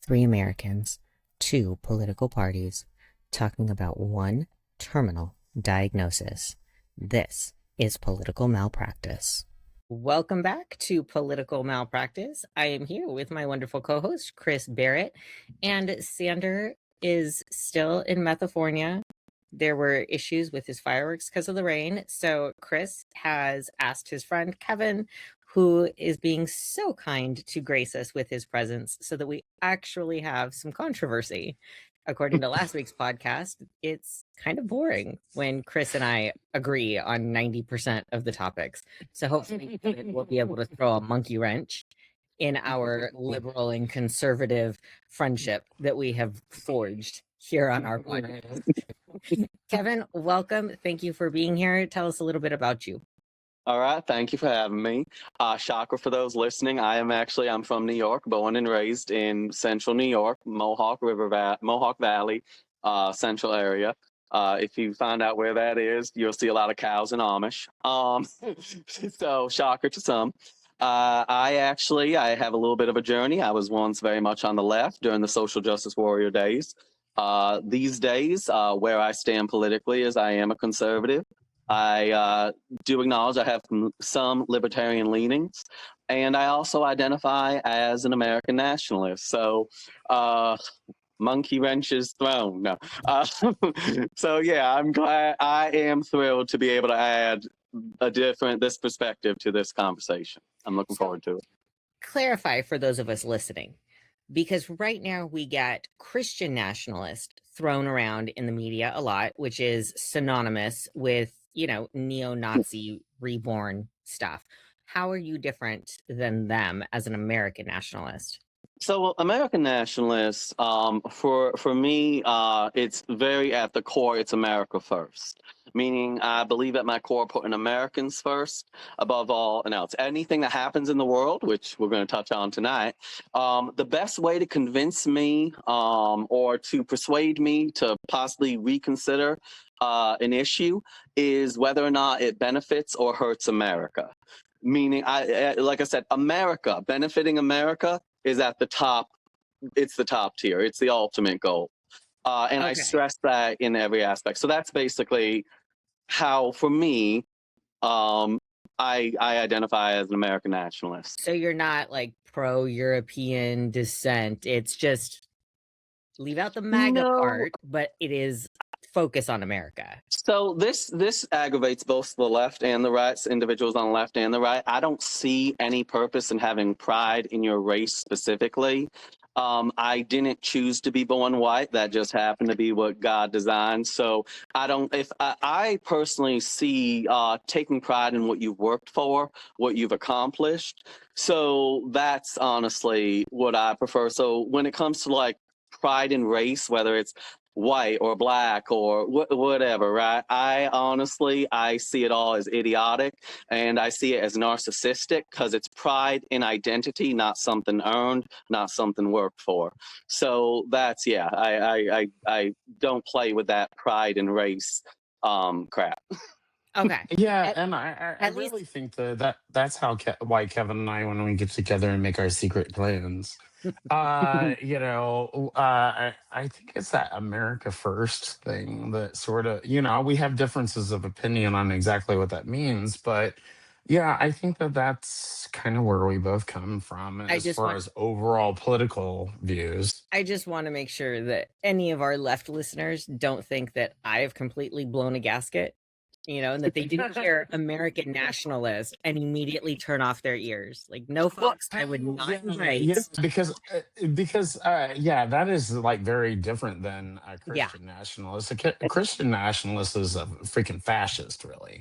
Three Americans, two political parties, talking about one terminal diagnosis. This is political malpractice. Welcome back to Political Malpractice. I am here with my wonderful co-host, Chris Barrett, and Sander is still in California. There were issues with his fireworks because of the rain. So Chris has asked his friend Kevin, who is being so kind to grace us with his presence so that we actually have some controversy. According to last week's podcast, it's kind of boring when Chris and I agree on 90% of the topics. So hopefully we'll be able to throw a monkey wrench in our liberal and conservative friendship that we have forged here on our podcast. Kevin, welcome. Thank you for being here. Tell us a little bit about you. All right, thank you for having me. Shocker for those listening, I'm from New York, born and raised in central New York, Mohawk Valley, central area. If you find out where that is, you'll see a lot of cows and Amish. So shocker to some. I have a little bit of a journey. I was once very much on the left during the social justice warrior days. These days, where I stand politically is I am a conservative. I do acknowledge I have some libertarian leanings, and I also identify as an American nationalist. So, monkey wrenches thrown. No. So yeah, I'm glad. I am thrilled to be able to add this perspective to this conversation. I'm looking forward to it. Clarify for those of us listening, because right now we get Christian nationalist thrown around in the media a lot, which is synonymous with, neo-Nazi reborn stuff. How are you different than them as an American nationalist? So American nationalists, for me, it's very at the core, it's America first. Meaning I believe at my core putting Americans first above all and else. Anything that happens in the world, which we're going to touch on tonight, the best way to convince me or to persuade me to possibly reconsider an issue is whether or not it benefits or hurts America. Meaning, like I said, America, benefiting America is at the top. It's the top tier. It's the ultimate goal. And I stress that in every aspect. So that's basically how, for me, I identify as an American nationalist. So you're not like pro-European descent. It's just leave out the MAGA part, but it is focus on America. So this aggravates both the left and the right, individuals on the left and the right. I don't see any purpose in having pride in your race specifically. I didn't choose to be born white. That just happened to be what God designed. So I personally see taking pride in what you've worked for, what you've accomplished. So that's honestly what I prefer. So when it comes to like pride in race, whether it's white or black or whatever, right? I see it all as idiotic, and I see it as narcissistic because it's pride in identity, not something earned, not something worked for. So that's, I don't play with that pride in race crap. Okay. Yeah, and I really think that's how why Kevin and I, when we get together and make our secret plans, I think it's that America first thing that sort of, we have differences of opinion on exactly what that means, but yeah, I think that's kind of where we both come from as far as overall political views. I just want to make sure that any of our left listeners don't think that I have completely blown a gasket. And that they didn't hear American nationalist and immediately turn off their ears. Like, no, folks, I would not invite. Yeah, because that is like very different than a Christian nationalist. A Christian nationalist is a freaking fascist, really.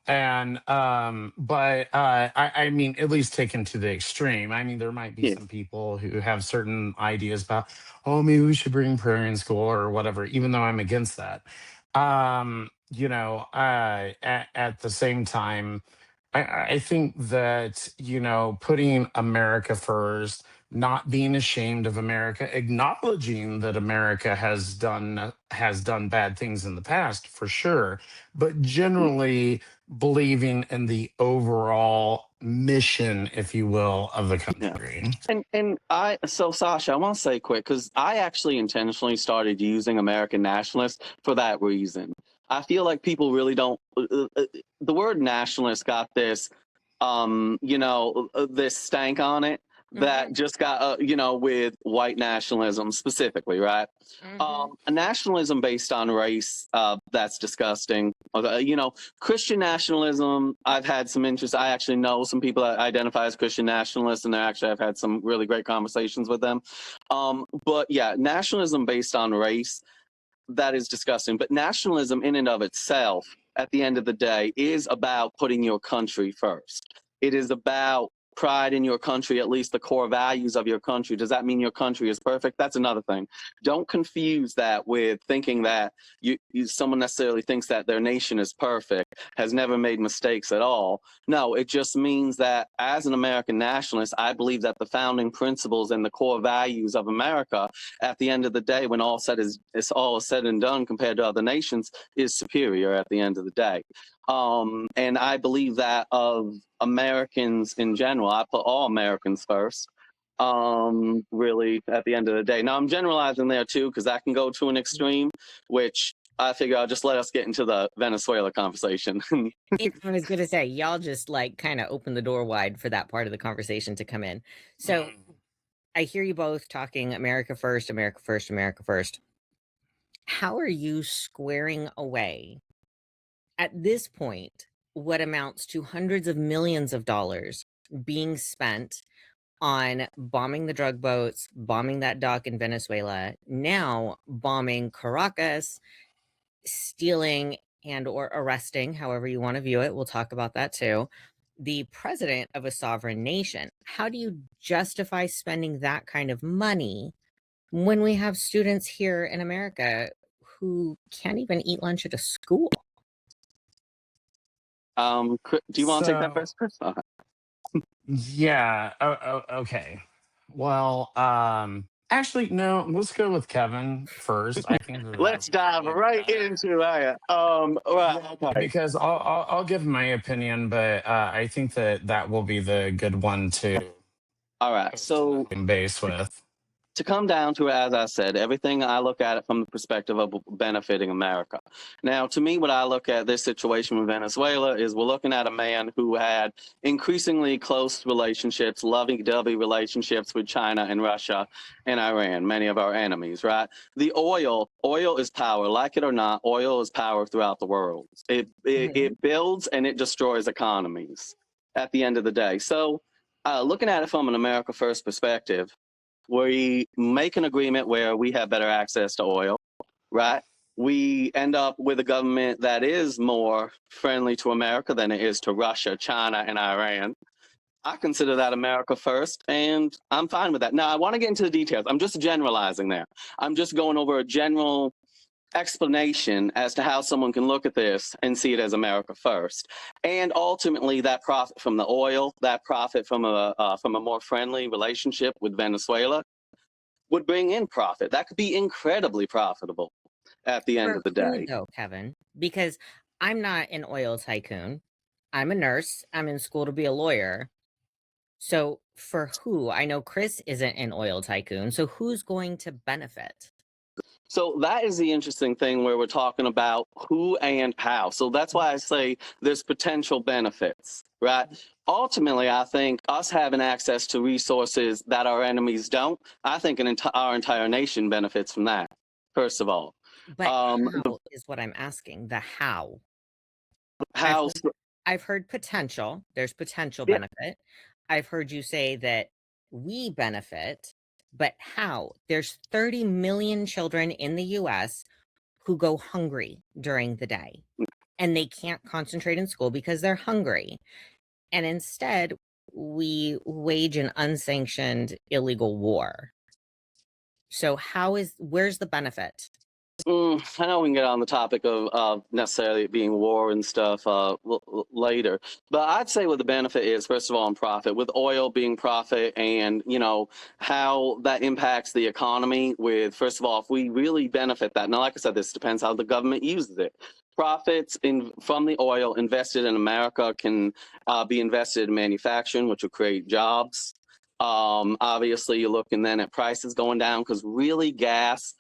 And but I mean, at least taken to the extreme. I mean, there might be some people who have certain ideas about, oh, maybe we should bring prayer in school or whatever, even though I'm against that. At the same time, I think that, putting America first, not being ashamed of America, acknowledging that America has done bad things in the past, for sure, but generally believing in the overall mission, if you will, of the country. So Sasha, I want to say quick, because I actually intentionally started using American nationalist for that reason. I feel like people really don't. The word nationalist got this, this stank on it that just got, with white nationalism specifically, right? A nationalism based on race, that's disgusting. Christian nationalism, I've had some interest. I actually know some people that identify as Christian nationalists, and I've had some really great conversations with them. But yeah, nationalism based on race, that is disgusting. But nationalism in and of itself, at the end of the day, is about putting your country first. It is about pride in your country, at least the core values of your country. Does that mean your country is perfect? That's another thing. Don't confuse that with thinking that someone necessarily thinks that their nation is perfect, has never made mistakes at all. No, it just means that as an American nationalist, I believe that the founding principles and the core values of America, at the end of the day, when all said and done compared to other nations, is superior at the end of the day. And I believe that of Americans in general, I put all Americans first, really, at the end of the day. Now, I'm generalizing there, too, because that can go to an extreme, which I figure I'll just let us get into the Venezuela conversation. I was going to say, y'all just kind of open the door wide for that part of the conversation to come in. So I hear you both talking America first, America first, America first. How are you squaring away at this point what amounts to hundreds of millions of dollars being spent on bombing the drug boats, bombing that dock in Venezuela, now bombing Caracas, stealing and or arresting, however you want to view it, we'll talk about that too, the president of a sovereign nation? How do you justify spending that kind of money when we have students here in America who can't even eat lunch at a school? Do you want to take that first, Chris? Yeah. Okay. Well, actually, no. Let's go with Kevin first. I think let's dive right into that. Right. Okay. Because I'll give my opinion, but I think that will be the good one to. All right. So base with. To come down to it, as I said, everything I look at it from the perspective of benefiting America. Now, to me, what I look at this situation with Venezuela is we're looking at a man who had increasingly close relationships, lovey-dovey relationships with China and Russia and Iran, many of our enemies, right? The oil is power. Like it or not, oil is power throughout the world. It builds and it destroys economies at the end of the day. So looking at it from an America First perspective, we make an agreement where we have better access to oil, right? We end up with a government that is more friendly to America than it is to Russia, China, and Iran. I consider that America first, and I'm fine with that. Now, I want to get into the details. I'm just generalizing there. I'm just going over a general explanation as to how someone can look at this and see it as America first. And ultimately, that profit from the oil, that profit from a more friendly relationship with Venezuela would bring in profit. That could be incredibly profitable at the end of the day. Though, Kevin, because I'm not an oil tycoon. I'm a nurse. I'm in school to be a lawyer. So for who? I know Chris isn't an oil tycoon. So who's going to benefit? So that is the interesting thing where we're talking about who and how. So that's why I say there's potential benefits, right? Ultimately, I think us having access to resources that our enemies don't, I think our entire nation benefits from that, first of all. But how is what I'm asking, the how. How? I've heard potential. There's potential benefit. I've heard you say that we benefit. But how? There's 30 million children in the U.S. who go hungry during the day, and they can't concentrate in school because they're hungry. And instead, we wage an unsanctioned illegal war. So where's the benefit? I know we can get on the topic of necessarily it being war and stuff later, but I'd say what the benefit is, first of all, in profit, with oil being profit, and how that impacts the economy with, first of all, if we really benefit that. Now, like I said, this depends how the government uses it. profits from the oil invested in America can be invested in manufacturing, which will create jobs. Obviously, you're looking then at prices going down because really gas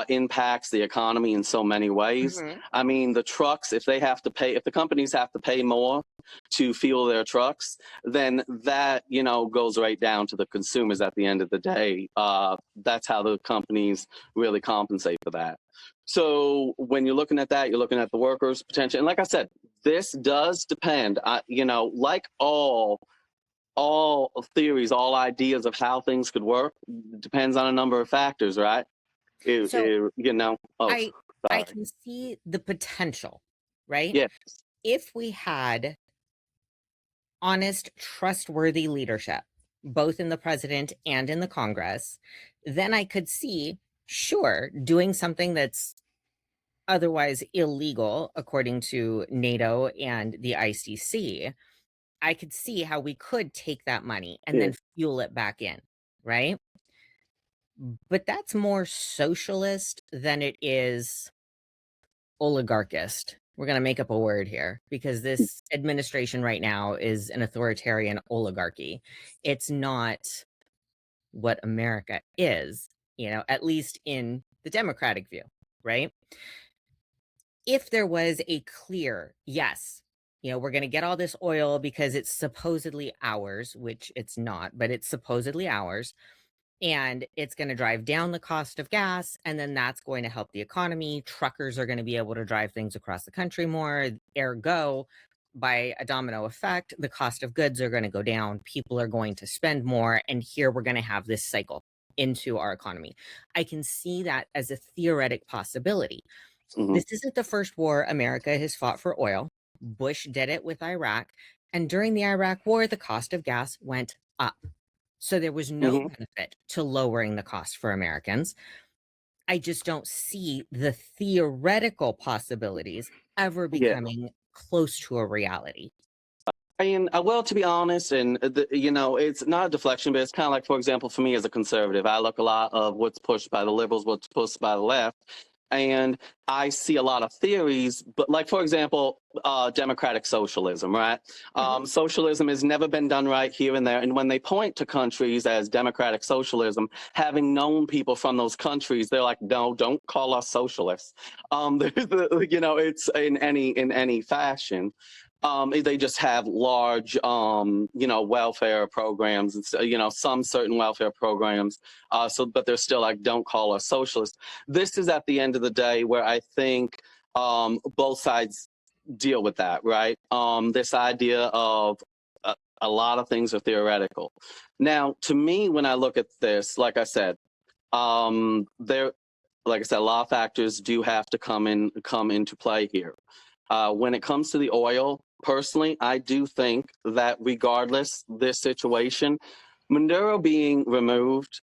impacts the economy in so many ways. I mean, the trucks, if the companies have to pay more to fuel their trucks, then that, goes right down to the consumers at the end of the day. That's how the companies really compensate for that. So when you're looking at that, you're looking at the workers' potential. And like I said, this does depend, like all theories, all ideas of how things could work, depends on a number of factors, right? I can see the potential, right? Yeah. If we had honest, trustworthy leadership, both in the president and in the Congress, then I could see, sure, doing something that's otherwise illegal, according to NATO and the ICC, I could see how we could take that money and then fuel it back in, right? But that's more socialist than it is oligarchist. We're going to make up a word here because this administration right now is an authoritarian oligarchy. It's not what America is, at least in the Democratic view, right? If there was a clear, yes, we're going to get all this oil because it's supposedly ours, which it's not, but it's supposedly ours. And it's going to drive down the cost of gas. And then that's going to help the economy. Truckers are going to be able to drive things across the country more. Ergo, by a domino effect, the cost of goods are going to go down. People are going to spend more. And here we're going to have this cycle into our economy. I can see that as a theoretic possibility. This isn't the first war America has fought for oil. Bush did it with Iraq. And during the Iraq war, the cost of gas went up. So there was no benefit to lowering the cost for Americans. I just don't see the theoretical possibilities ever becoming close to a reality. And well, to be honest, and it's not a deflection, but it's kind of like, for example, for me as a conservative, I look a lot of what's pushed by the liberals, what's pushed by the left, and I see a lot of theories. But like, for example, democratic socialism, right? Socialism has never been done right here and there. And when they point to countries as democratic socialism, having known people from those countries, they're like, no, don't call us socialists. It's in any fashion. They just have large, welfare programs, and some certain welfare programs. But they're still like, don't call us socialists. This is at the end of the day where I think both sides deal with that, right? This idea of a lot of things are theoretical. Now, to me, when I look at this, like I said, a lot of factors do have to come into play here. When it comes to the oil, personally, I do think that regardless this situation, Maduro being removed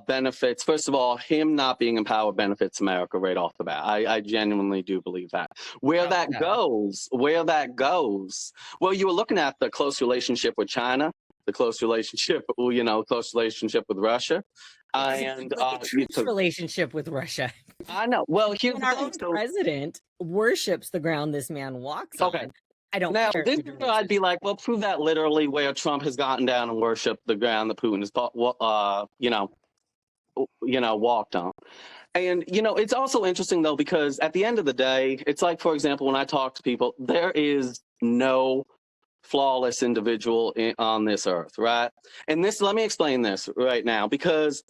benefits, first of all, him not being in power benefits America right off the bat. I genuinely do believe that. Where that goes, well, you were looking at the close relationship with China, the close relationship with Russia. And relationship with Russia. I know. Well, here's the thing. Our president worships the ground this man walks on. I don't care. This is where I'd be like, well, prove that literally where Trump has gotten down and worshipped the ground that Putin has, walked on. And, it's also interesting, though, because at the end of the day, it's like, for example, when I talk to people, there is no flawless individual on this earth, right? And let me explain this right now, because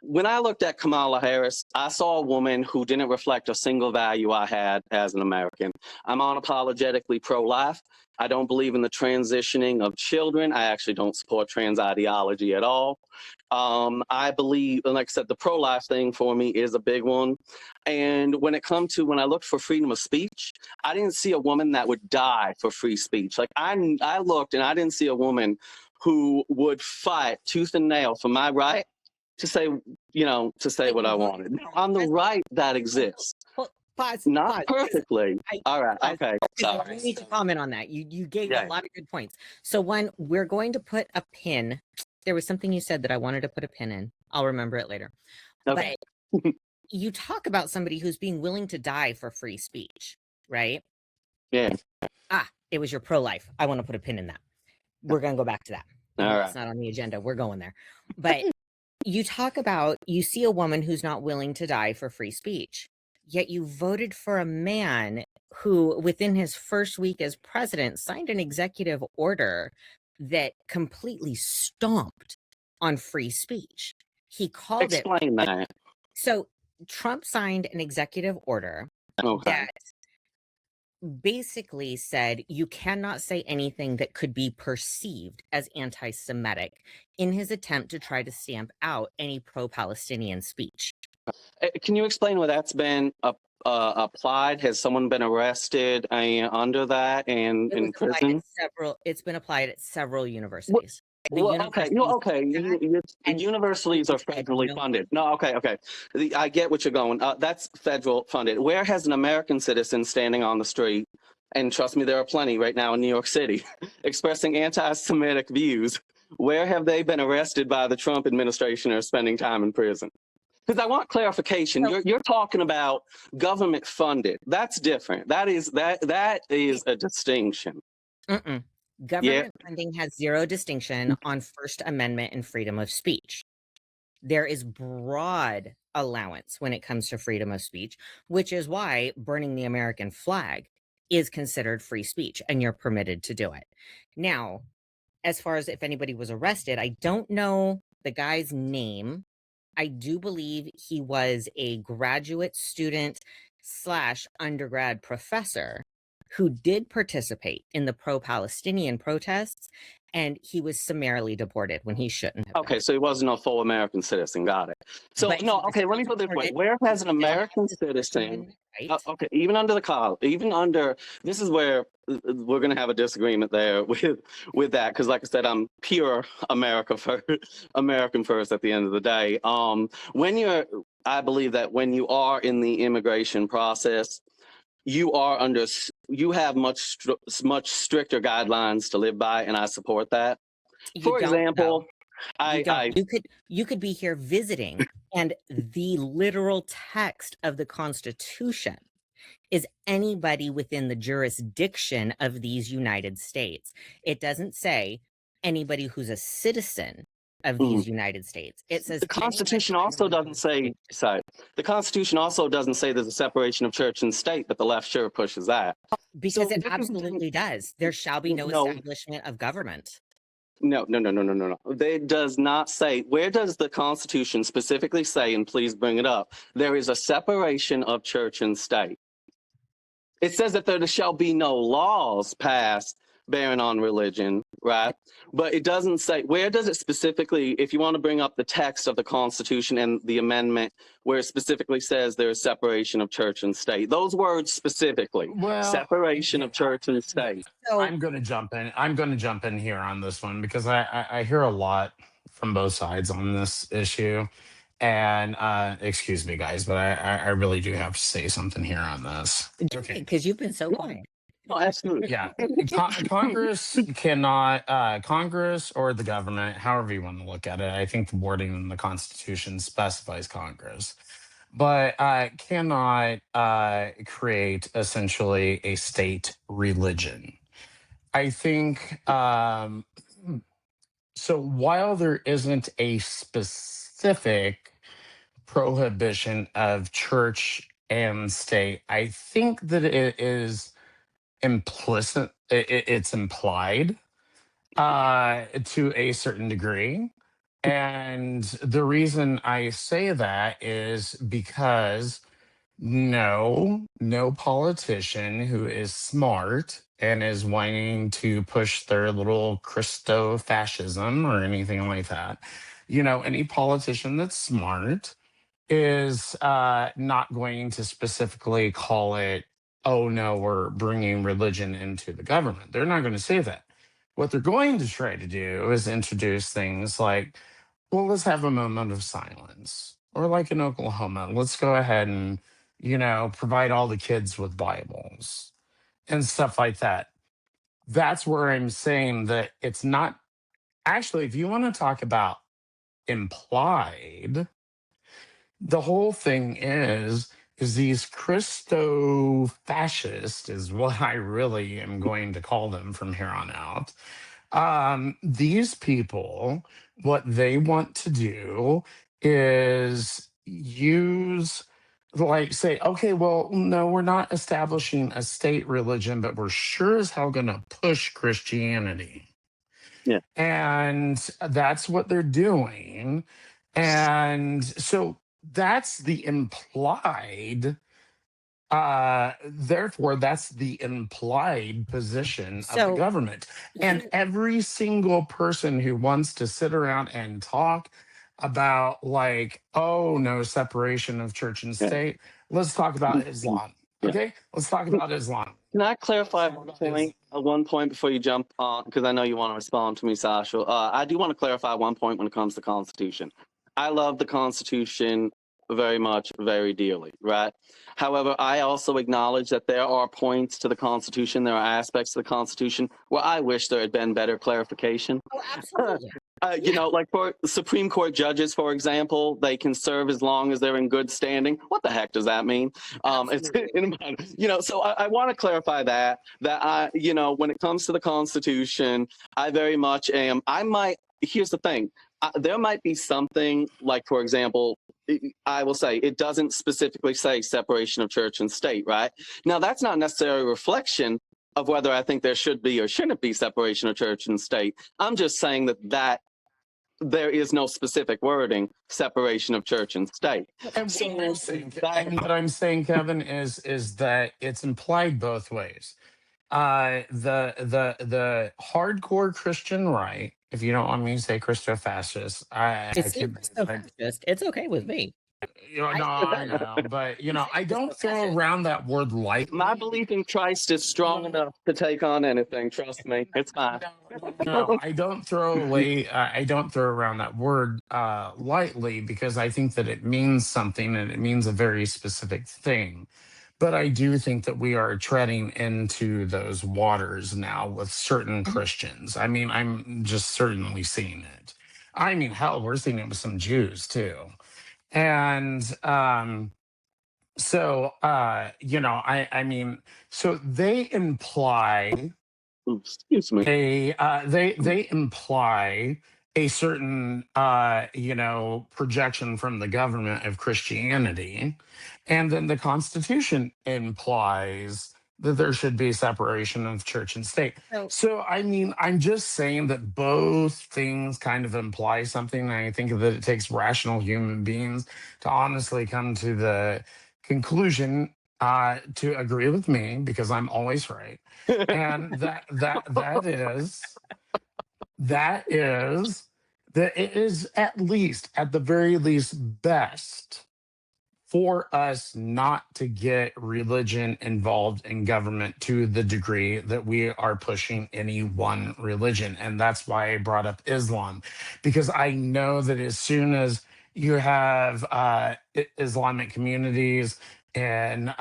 when I looked at Kamala Harris, I saw a woman who didn't reflect a single value I had as an American. I'm unapologetically pro-life. I don't believe in the transitioning of children. I actually don't support trans ideology at all. I believe, and like I said, the pro-life thing for me is a big one. And when I looked for freedom of speech, I didn't see a woman that would die for free speech. Like I looked and I didn't see a woman who would fight tooth and nail for my right to say what I wanted. On the right that exists. Well, Not perfectly. All right. Okay. Sorry. You need to comment on that. You gave a lot of good points. So when we're going to put a pin, there was something you said that I wanted to put a pin in. I'll remember it later. Okay. But you talk about somebody who's being willing to die for free speech, right? Yeah. It was your pro-life. I want to put a pin in that. We're going to go back to that. All right. It's not on the agenda. We're going there. But you talk about, you see a woman who's not willing to die for free speech, yet you voted for a man who, within his first week as president, signed an executive order that completely stomped on free speech. He called Explain that. So Trump signed an executive order that basically said you cannot say anything that could be perceived as anti-Semitic in his attempt to try to stamp out any pro-Palestinian speech. Can you explain where that's been applied? Has someone been arrested under that and in prison? It's been applied at several universities. Universities are federally funded. No, okay. I get what you're going. That's federal funded. Where has an American citizen standing on the street, and trust me, there are plenty right now in New York City, expressing anti-Semitic views, where have they been arrested by the Trump administration or spending time in prison? Because I want clarification. You're talking about government funded. That's different. That is a distinction. Government funding has zero distinction on First Amendment and freedom of speech. There is broad allowance when it comes to freedom of speech, which is why burning the American flag is considered free speech and you're permitted to do it. Now, as far as if anybody was arrested, I don't know the guy's name. I do believe he was a graduate student / undergrad professor who did participate in the pro-Palestinian protests, and he was summarily deported when he shouldn't have. Okay, so he wasn't a full American citizen. Got it. So let me put it this way: where has an American citizen? Okay, even under this is where we're going to have a disagreement there with that, because, like I said, I'm pure American first at the end of the day. I believe that when you are in the immigration process, you have much stricter guidelines to live by, and I support that. For example, you could be here visiting, and the literal text of the Constitution is anybody within the jurisdiction of these United States. It doesn't say anybody who's a citizen of these United States. It says the Constitution also doesn't say. The Constitution also doesn't say there's a separation of church and state, but the left sure pushes that. Because it absolutely does. There shall be no establishment of government. No. It does not say. Where does the Constitution specifically say, and please bring it up, there is a separation of church and state? It says that there shall be no laws passed bearing on religion, right? But it doesn't say, where does it specifically, if you want to bring up the text of the Constitution and the amendment, where it specifically says there is separation of church and state, those words specifically, separation of church and state. So, I'm going to jump in here on this one, because I hear a lot from both sides on this issue. And excuse me, guys, but I really do have to say something here on this. Okay, because you've been so quiet. Oh, absolutely. Yeah. Congress cannot, Congress or the government, however you want to look at it, I think the wording in the Constitution specifies Congress, but cannot create essentially a state religion. I think, so while there isn't a specific prohibition of church and state, I think that it is implicit, it's implied to a certain degree. And the reason I say that is because no politician who is smart and is wanting to push their little Christo-fascism or anything like that, any politician that's smart is not going to specifically call it, oh no, we're bringing religion into the government. They're not going to say that. What they're going to try to do is introduce things like, well, let's have a moment of silence. Or like in Oklahoma, let's go ahead and, provide all the kids with Bibles and stuff like that. That's where I'm saying that it's not, actually, if you want to talk about implied, the whole thing is is these Christo-fascists, is what I really am going to call them from here on out. These people, what they want to do is use, like, say, okay, well, no, we're not establishing a state religion, but we're sure as hell going to push Christianity. Yeah. And that's what they're doing. And so that's the implied, therefore that's the implied position of the So government. And every single person who wants to sit around and talk about, like, oh, no separation of church and Yeah. state, let's talk about Islam. Yeah. Okay, let's talk about Islam. Can I clarify one point before you jump on? Because I know you want to respond to me, Sasha. I do want to clarify one point when it comes to Constitution. I love the Constitution very much, very dearly, right? However, I also acknowledge that there are points to the Constitution, there are aspects to the Constitution where I wish there had been better clarification. Oh, absolutely. You know, like for Supreme Court judges, for example, they can serve as long as they're in good standing. What the heck does that mean? It's, you know, so I want to clarify that I, you know, when it comes to the Constitution, I very much am. Here's the thing. There might be something like, for example, I will say it doesn't specifically say separation of church and state, right? Now, that's not necessarily a reflection of whether I think there should be or shouldn't be separation of church and state. I'm just saying that there is no specific wording, separation of church and state. And what I'm saying, Kevin, is that it's implied both ways. The hardcore Christian right, if you don't want me to say Christo-fascist, it's okay with me. You know, no, I know, but you know, I don't throw around that word lightly. My belief in Christ is strong enough to take on anything. Trust me, it's fine. No, I don't throw around that word lightly, because I think that it means something, and it means a very specific thing. But I do think that we are treading into those waters now with certain Christians. I mean, I'm just certainly seeing it. I mean, hell, we're seeing it with some Jews too. And so you know, I mean, so they imply excuse me, they imply a certain you know, projection from the government of Christianity, and then the Constitution implies that there should be separation of church and state. So I mean, I'm just saying that both things kind of imply something, and I think that it takes rational human beings to honestly come to the conclusion to agree with me, because I'm always right. And that it is, at least, at the very least, best for us not to get religion involved in government to the degree that we are pushing any one religion. And that's why I brought up Islam, because I know that as soon as you have Islamic communities in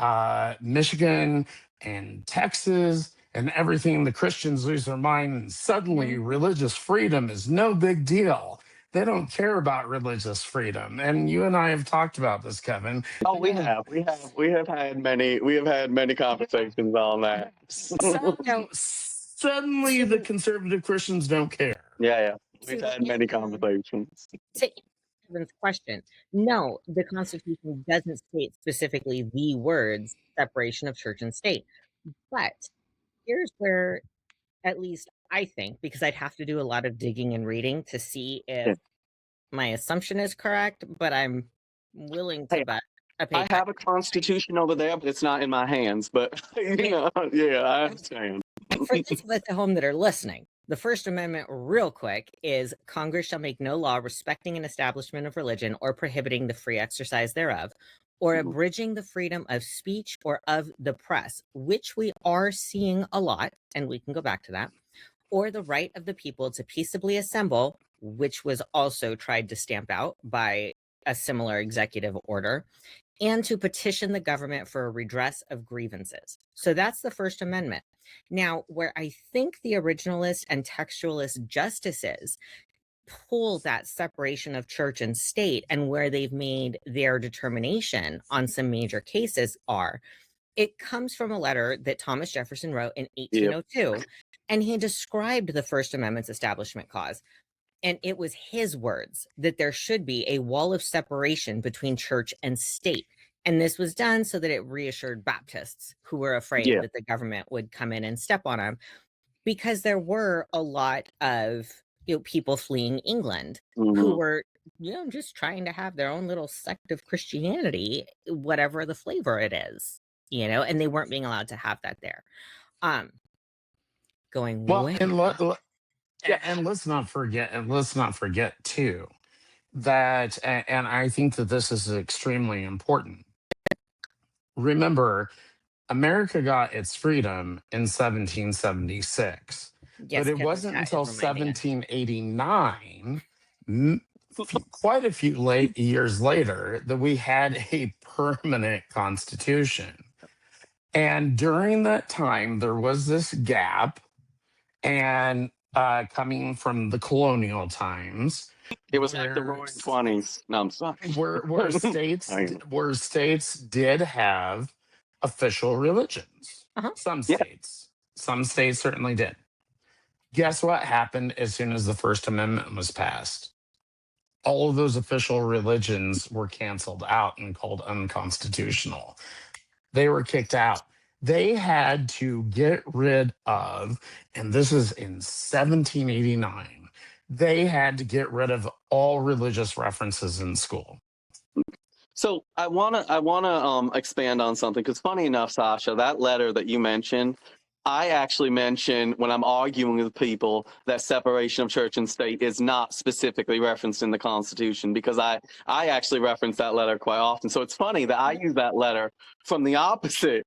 Michigan and Texas and everything, the Christians lose their mind, and suddenly religious freedom is no big deal. They don't care about religious freedom. And you and I have talked about this, Kevin. Oh, we have had many conversations on that. Suddenly the conservative Christians don't care. Yeah. We've had many conversations. To Kevin's question, no, the Constitution doesn't state specifically the words separation of church and state. But here's where, at least I think, because I'd have to do a lot of digging and reading to see if my assumption is correct, but I'm willing to bet. I have a Constitution over there, but it's not in my hands. But you know, yeah, I understand. For those of us at home that are listening, the First Amendment, real quick, is Congress shall make no law respecting an establishment of religion or prohibiting the free exercise thereof, or abridging the freedom of speech or of the press, which we are seeing a lot, and we can go back to that, or the right of the people to peaceably assemble, which was also tried to stamp out by a similar executive order, and to petition the government for a redress of grievances. So that's the First Amendment. Now, where I think the originalist and textualist justices pull that separation of church and state and where they've made their determination on some major cases are, it comes from a letter that Thomas Jefferson wrote in 1802, and he described the First Amendment's Establishment Clause. And it was his words that there should be a wall of separation between church and state. And this was done so that it reassured Baptists who were afraid that the government would come in and step on them, because there were a lot of people fleeing England who were just trying to have their own little sect of Christianity, whatever the flavor it is, and they weren't being allowed to have that there. Going Well, way and let's not forget too that, and I think that this is extremely important. Remember, America got its freedom in 1776, but it wasn't until 1789, quite a few years later, that we had a permanent constitution. And during that time, there was this gap, and coming from the colonial times, it was like the Roaring 20s. No, I'm sorry. Where states did have official religions. Some states certainly did. Guess what happened as soon as the First Amendment was passed? All of those official religions were canceled out and called unconstitutional. They were kicked out. They had to get rid of, and this is in 1789, they had to get rid of all religious references in school. So I wanna expand on something, because funny enough, Sasha, that letter that you mentioned, I actually mention when I'm arguing with people that separation of church and state is not specifically referenced in the Constitution, because I actually reference that letter quite often. So it's funny that I use that letter from the opposite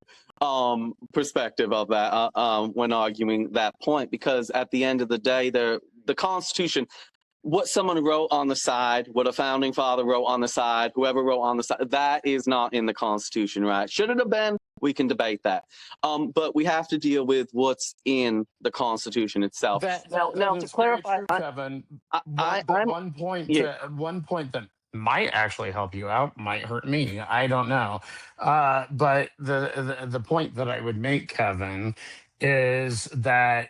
perspective of that when arguing that point, because at the end of the day, the Constitution, what someone wrote on the side, what a founding father wrote on the side, whoever wrote on the side, that is not in the Constitution, right? Should it have been? We can debate that. But we have to deal with what's in the Constitution itself. Now to clarify, true, Kevin, one point that might actually help you out, might hurt me, I don't know. But the point that I would make, Kevin, is that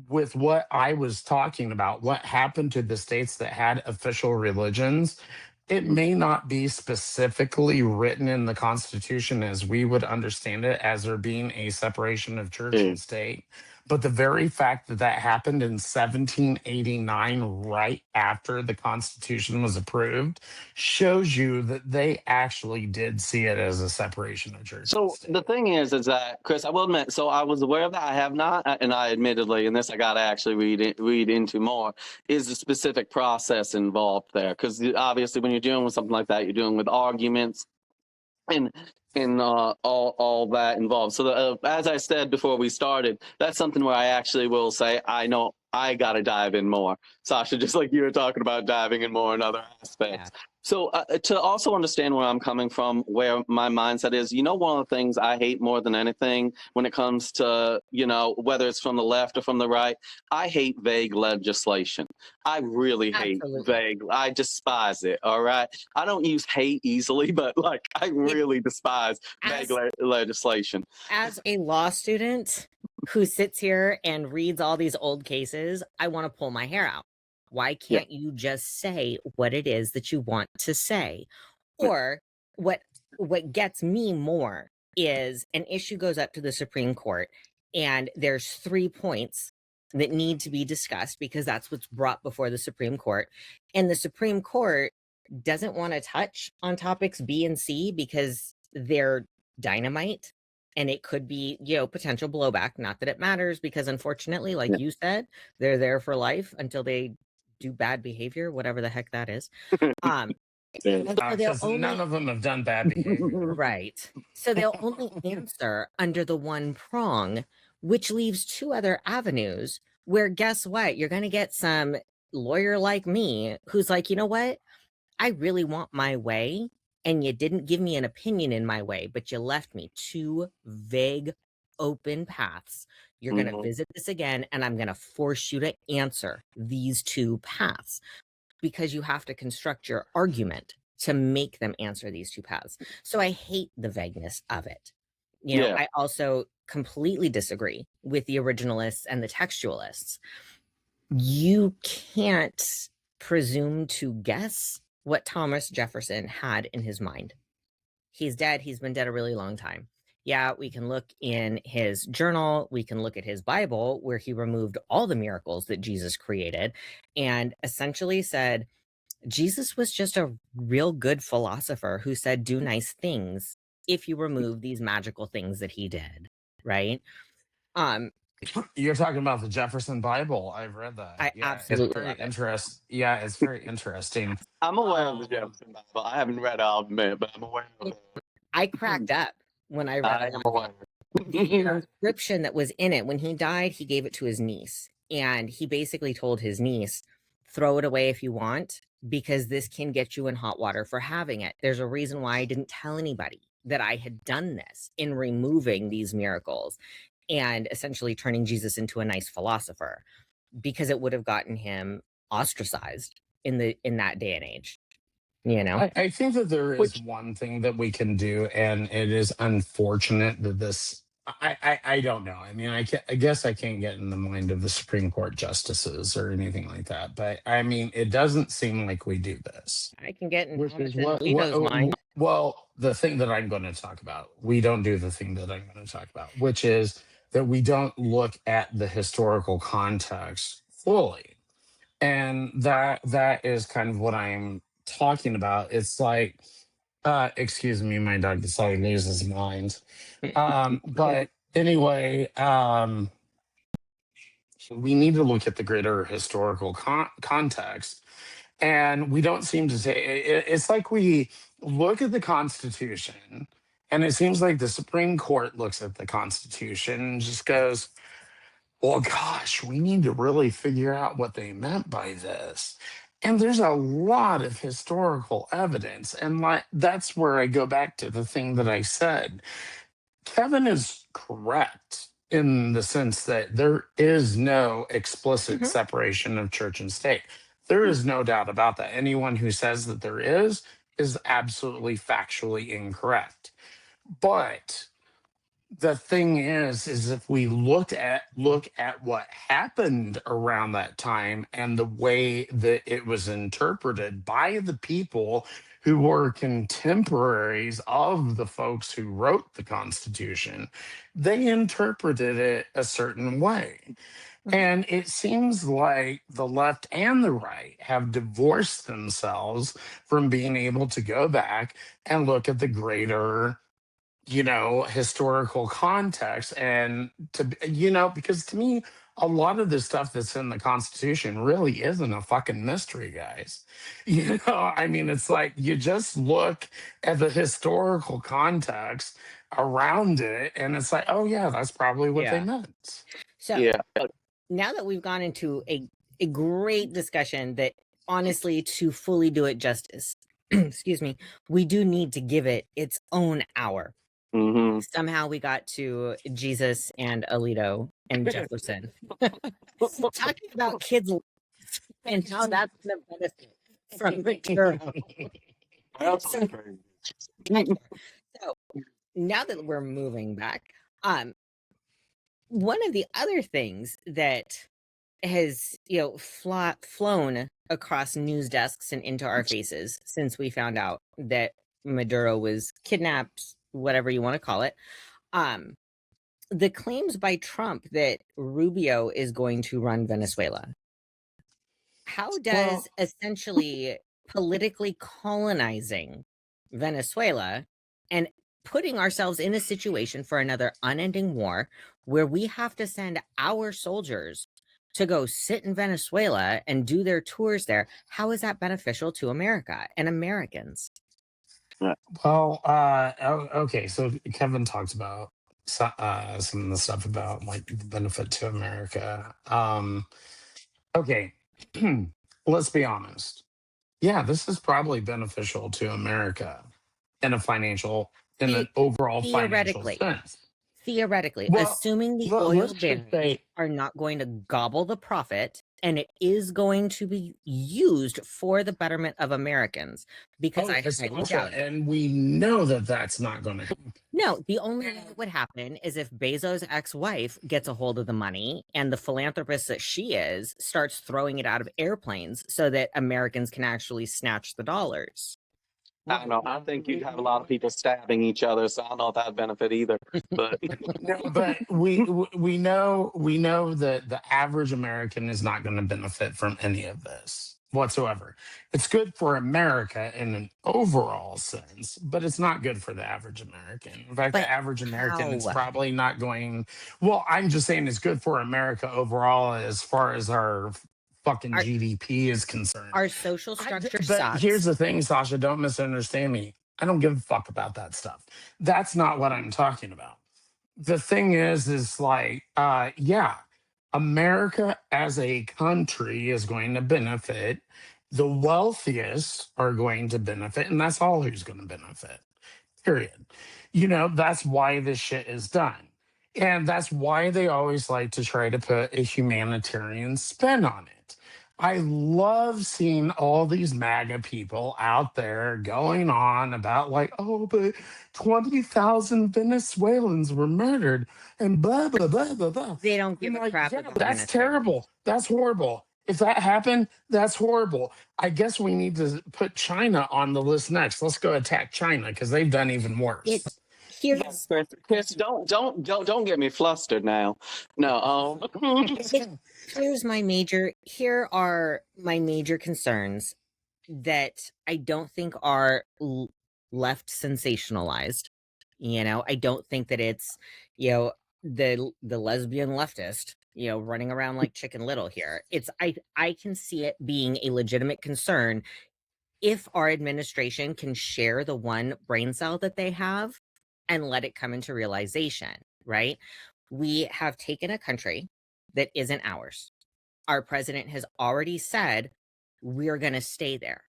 with what I was talking about, what happened to the states that had official religions, it may not be specifically written in the Constitution as we would understand it, as there being a separation of church and state. But the very fact that that happened in 1789, right after the Constitution was approved, shows you that they actually did see it as a separation of church and state. The thing is that, Chris, I will admit, so I was aware of that. I have not, and I admittedly, and this I got to actually read into more, is the specific process involved there. Because obviously when you're dealing with something like that, you're dealing with arguments and all that involved. So as I said before we started, that's something where I actually will say, I know I got to dive in more. Sasha, just like you were talking about diving in more in other aspects. Yeah. So to also understand where I'm coming from, where my mindset is, one of the things I hate more than anything when it comes to, whether it's from the left or from the right, I hate vague legislation. I really hate vague. I despise it. All right. I don't use hate easily, but I really despise vague legislation. As a law student who sits here and reads all these old cases, I want to pull my hair out. Why can't you just say what it is that you want to say? Or what gets me more is an issue goes up to the Supreme Court and there's 3 points that need to be discussed because that's what's brought before the Supreme Court. And the Supreme Court doesn't want to touch on topics B and C because they're dynamite. And it could be, potential blowback. Not that it matters because unfortunately, like you said, they're there for life until they do bad behavior, whatever the heck that is. So none of them have done bad behavior. Right. So they'll only answer under the one prong, which leaves 2 other avenues where guess what? You're going to get some lawyer like me who's like, you know what? I really want my way. And you didn't give me an opinion in my way, but you left me 2 vague open paths. You're going to visit this again, and I'm going to force you to answer these two paths, because you have to construct your argument to make them answer these two paths. So I hate the vagueness of it. You know, I also completely disagree with the originalists and the textualists. You can't presume to guess what Thomas Jefferson had in his mind. He's dead. He's been dead a really long time. Yeah, we can look in his journal. We can look at his Bible, where he removed all the miracles that Jesus created and essentially said, Jesus was just a real good philosopher who said, do nice things if you remove these magical things that he did, right? You're talking about the Jefferson Bible. I've read that. I Yeah, it's absolutely very love it. interesting. Yeah, it's very interesting. I'm aware of the Jefferson Bible. I haven't read it, I'll admit, but I'm aware of it. I cracked up when I read I am aware. the inscription that was in it. When he died, he gave it to his niece, and he basically told his niece, throw it away if you want, because this can get you in hot water for having it. There's a reason why I didn't tell anybody that I had done this in removing these miracles and essentially turning Jesus into a nice philosopher, because it would have gotten him ostracized in that day and age. You know, I think that there is one thing that we can do, and it is unfortunate that this. I don't know. I mean, I guess I can't get in the mind of the Supreme Court justices or anything like that. But I mean, it doesn't seem like we do this. I can get in Which is Alito's mind. well, the thing that I'm going to talk about, we don't do the thing that I'm going to talk about, which is that we don't look at the historical context fully, and that is kind of what I'm talking about. It's like, excuse me, my dog decided to lose his mind. But anyway, we need to look at the greater historical context, and we don't seem to say it's like we look at the Constitution, and it seems like the Supreme Court looks at the Constitution and just goes, well, gosh, we need to really figure out what they meant by this. And there's a lot of historical evidence. And that's where I go back to the thing that I said. Kevin is correct in the sense that there is no explicit separation of church and state. There is no doubt about that. Anyone who says that there is absolutely factually incorrect. But the thing is if we look at what happened around that time and the way that it was interpreted by the people who were contemporaries of the folks who wrote the Constitution, they interpreted it a certain way. And it seems like the left and the right have divorced themselves from being able to go back and look at the greater, historical context. And because to me, a lot of the stuff that's in the Constitution really isn't a fucking mystery, guys. I mean, it's like you just look at the historical context around it, and it's like, oh yeah, that's probably what they meant. So now that we've gone into a great discussion that, honestly, to fully do it justice, excuse me, we do need to give it its own hour. Somehow we got to Jesus and Alito and Jefferson. Talking about kids and how that's going to benefit from the term. So now that we're moving back, one of the other things that has, flown across news desks and into our faces since we found out that Maduro was kidnapped, whatever you want to call it, the claims by Trump that Rubio is going to run Venezuela. How does essentially politically colonizing Venezuela and putting ourselves in a situation for another unending war where we have to send our soldiers to go sit in Venezuela and do their tours there, how is that beneficial to America and Americans? Well, okay. So Kevin talked about some of the stuff about like the benefit to America. Okay, let's be honest. Yeah, this is probably beneficial to America in an overall financial sense. theoretically, Well, assuming the let's oil just barons say, are not going to gobble the profit and it is going to be used for the betterment of Americans, because I highly doubt it. and we know that that's not going to happen. No, the only way it would happen is if Bezos' ex-wife gets a hold of the money and the philanthropist that she is starts throwing it out of airplanes so that Americans can actually snatch the dollars. I don't know. I think you'd have a lot of people stabbing each other, so I don't know if that'd benefit either. But No, but we know that the average American is not going to benefit from any of this whatsoever. It's good for America in an overall sense, but it's not good for the average American. In fact, But the average American is how? probably not going. Well, I'm just saying it's good for America overall as far as our fucking Our, GDP is concerned. our social structure But sucks. here's the thing, Sasha, don't misunderstand me. I don't give a fuck about that stuff. That's not what I'm talking about. The thing is like, yeah, America as a country is going to benefit. The wealthiest are going to benefit, and that's all who's going to benefit. Period. That's why this shit is done. And that's why they always like to try to put a humanitarian spin on it. I love seeing all these MAGA people out there going on about, like, oh, but 20,000 Venezuelans were murdered and blah, blah, blah, blah, blah. They don't give a crap Yeah, about that's Venezuela. terrible. That's horrible. If that happened, that's horrible. I guess we need to put China on the list next. Let's go attack China because they've done even worse. Chris, don't get me flustered now. No, Here are my major concerns that I don't think are left sensationalized. I don't think that it's, the lesbian leftist, running around like Chicken Little here. I can see it being a legitimate concern if our administration can share the one brain cell that they have and let it come into realization, right? We have taken a country that isn't ours. Our president has already said we're going to stay there.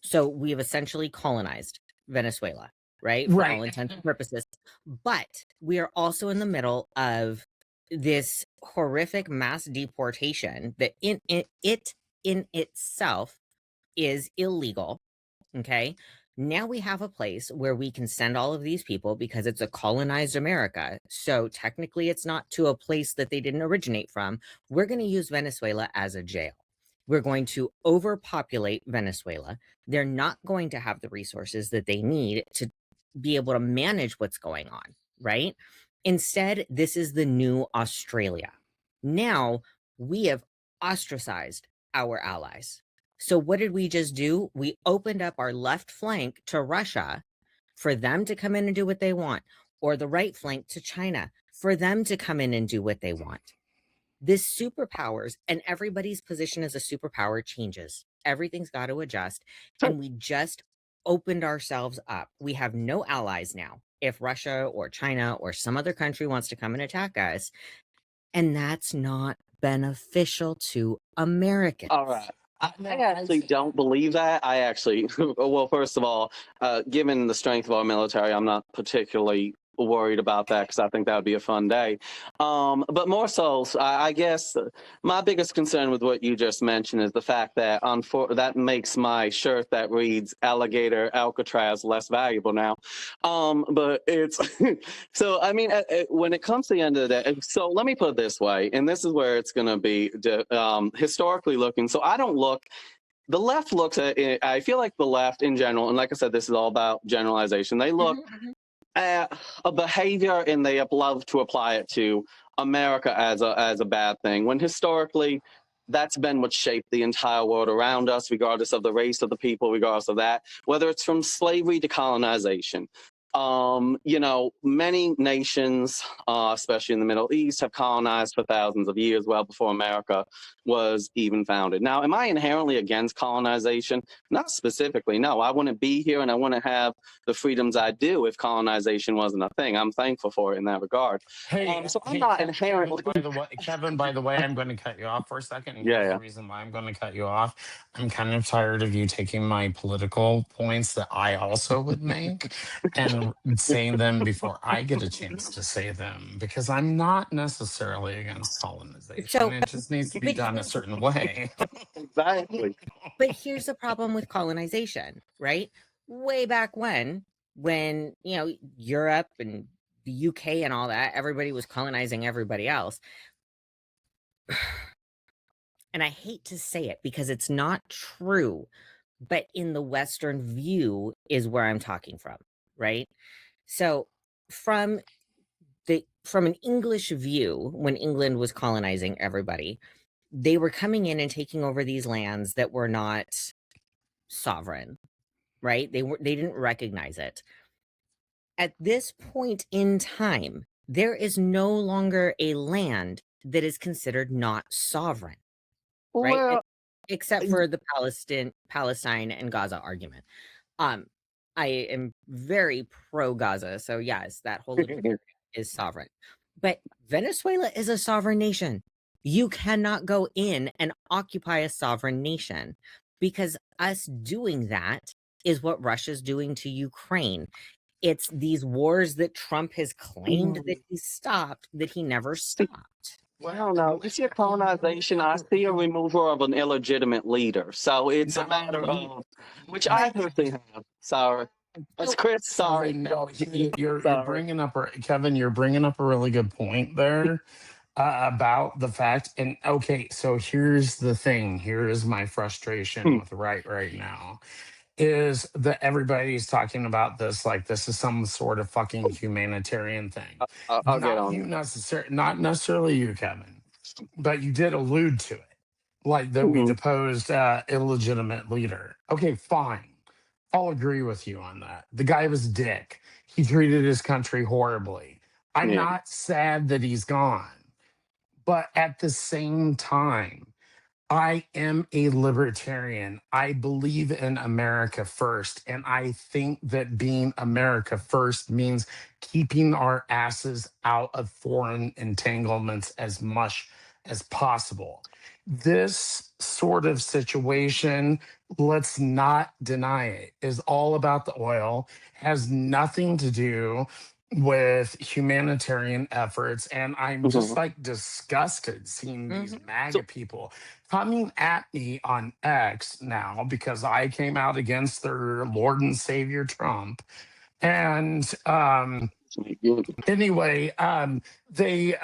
So we've essentially colonized Venezuela, right? For all intents and purposes. But we are also in the middle of this horrific mass deportation that in itself is illegal. Okay. Now we have a place where we can send all of these people because it's a colonized America. So technically it's not to a place that they didn't originate from. We're going to use Venezuela as a jail. We're going to overpopulate Venezuela. They're not going to have the resources that they need to be able to manage what's going on, right? Instead, this is the new Australia. Now we have ostracized our allies. So what did we just do? We opened up our left flank to Russia for them to come in and do what they want, or the right flank to China for them to come in and do what they want. This superpowers and everybody's position as a superpower changes. Everything's got to adjust. And we just opened ourselves up. We have no allies now. If Russia or China or some other country wants to come and attack us, and that's not beneficial to Americans. all right. I actually don't believe that. I actually, well, first of all, given the strength of our military, I'm not particularly worried about that because I think that would be a fun day. But more so, I guess my biggest concern with what you just mentioned is the fact that that makes my shirt that reads Alligator Alcatraz less valuable now. But it's so, I mean, when it comes to the end of the day, so let me put it this way, and this is where it's going to be historically looking. So I don't look. The left looks at it, I feel like the left in general, and like I said, this is all about generalization. They look at a behavior and they love to apply it to America as a bad thing, when historically that's been what shaped the entire world around us, regardless of the race of the people, regardless of that, whether it's from slavery to colonization. Many nations, especially in the Middle East, have colonized for thousands of years, well before America was even founded. Now, am I inherently against colonization? Not specifically, no. I wouldn't be here and I wouldn't have the freedoms I do if colonization wasn't a thing. I'm thankful for it in that regard. So I'm not inherently... Kevin, by the way, I'm going to cut you off for a second. And Yeah. The reason why I'm going to cut you off, I'm kind of tired of you taking my political points that I also would make and saying them before I get a chance to say them, because I'm not necessarily against colonization. So, It just needs to be done a certain way. Exactly. but here's the problem with colonization, right? Way back when Europe and the UK and all that, everybody was colonizing everybody else. And I hate to say it because it's not true, but in the Western view is where I'm talking from, right? So from an English view, when England was colonizing everybody, they were coming in and taking over these lands that were not sovereign, right? They didn't recognize it. At this point in time, there is no longer a land that is considered not sovereign, right? Well, Except for the Palestine and Gaza argument. I am very pro Gaza, so yes, that whole area is sovereign. But Venezuela is a sovereign nation. You cannot go in and occupy a sovereign nation, because us doing that is what Russia's doing to Ukraine. It's these wars that Trump has claimed that he stopped, that he never stopped. well, no, it's your colonization. I see a removal of an illegitimate leader. So it's a matter of, which I personally have. Sorry. It's Chris. Sorry. No, you're bringing up, Kevin, you're bringing up a really good point there about the fact. And okay, so here's the thing. Here is my frustration with right now. Is that everybody's talking about this like this is some sort of fucking humanitarian thing. I'll get on it. Not necessarily you, Kevin, but you did allude to it, like that we deposed illegitimate leader. Okay, fine. I'll agree with you on that. The guy was a dick. He treated his country horribly. I'm not sad that he's gone, but at the same time, I am a libertarian. I believe in America first. And I think that being America first means keeping our asses out of foreign entanglements as much as possible. This sort of situation, let's not deny it, is all about the oil, has nothing to do with humanitarian efforts. And I'm just like disgusted seeing these MAGA people coming at me on X now because I came out against their Lord and Savior Trump. And anyway, they're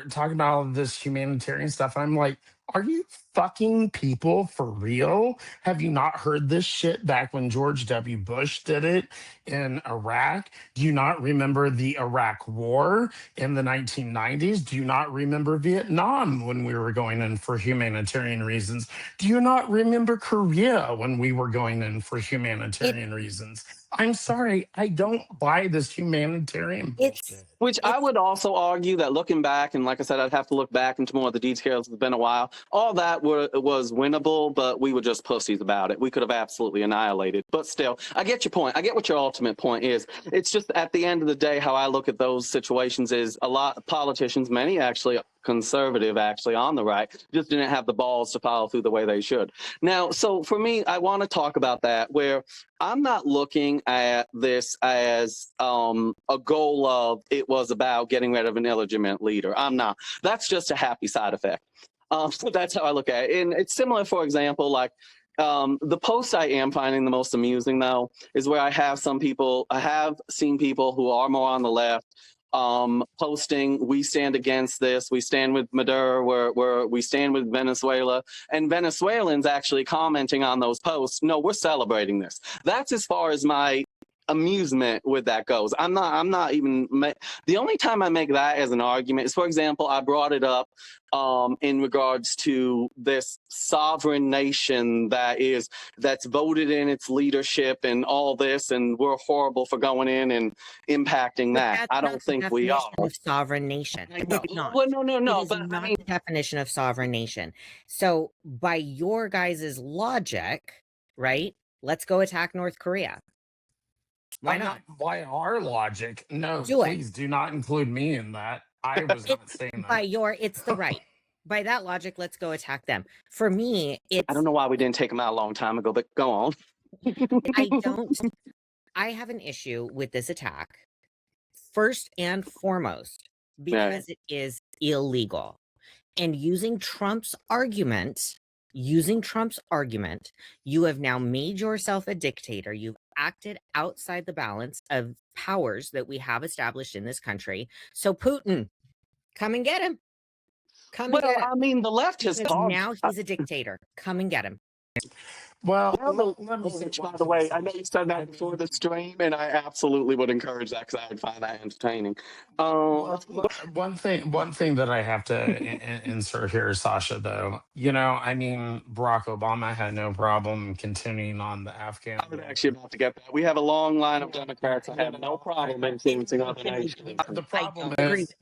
talking about all this humanitarian stuff. I'm like, are you fucking people for real? Have you not heard this shit back when George W. Bush did it in Iraq? Do you not remember the Iraq War in the 1990s? Do you not remember Vietnam when we were going in for humanitarian reasons? Do you not remember Korea when we were going in for humanitarian reasons? I'm sorry, I don't buy this humanitarian bullshit. Which I would also argue that looking back, and like I said, I'd have to look back into more of the details. It's been a while. All that was winnable, but we were just pussies about it. We could have absolutely annihilated. But still, I get your point. I get what your ultimate point is. It's just at the end of the day, how I look at those situations is a lot of politicians, many actually conservative, actually on the right, just didn't have the balls to follow through the way they should. Now, so for me, I want to talk about that, where I'm not looking at this as a goal of it was about getting rid of an illegitimate leader. I'm not. That's just a happy side effect. So that's how I look at it. And it's similar, for example, like the post I am finding the most amusing, though, is where I have seen people who are more on the left posting, we stand against this, we stand with Maduro, we stand with Venezuela, and Venezuelans actually commenting on those posts, no, we're celebrating this. That's as far as my amusement with that goes. I'm not even, the only time I make that as an argument is, for example, I brought it up in regards to this sovereign nation that's voted in its leadership and all this, and we're horrible for going in and impacting that. I don't think we are. Of sovereign nation. It's not. Well, no. It is not the definition of sovereign nation. So by your guys' logic, right? Let's go attack North Korea. Why not? By our logic, no, please do not include me in that. I was not saying that. It's the right. By that logic, let's go attack them. For me, it's... I don't know why we didn't take them out a long time ago, but go on. I have an issue with this attack, first and foremost, because it is illegal. And using Trump's argument, you have now made yourself a dictator. You've acted outside the balance of powers that we have established in this country. So Putin, come and get him. Come and get him. I mean, the left has called. Now he's a dictator. Come and get him. Well, Let me say, by the way, I know you said that before the stream, and I absolutely would encourage that because I would find that entertaining. One thing that I have to insert here, Sasha, though, I mean, Barack Obama had no problem continuing on the Afghan. I was actually about to get that. We have a long line of Democrats that have no problem influencing other nations. The problem is,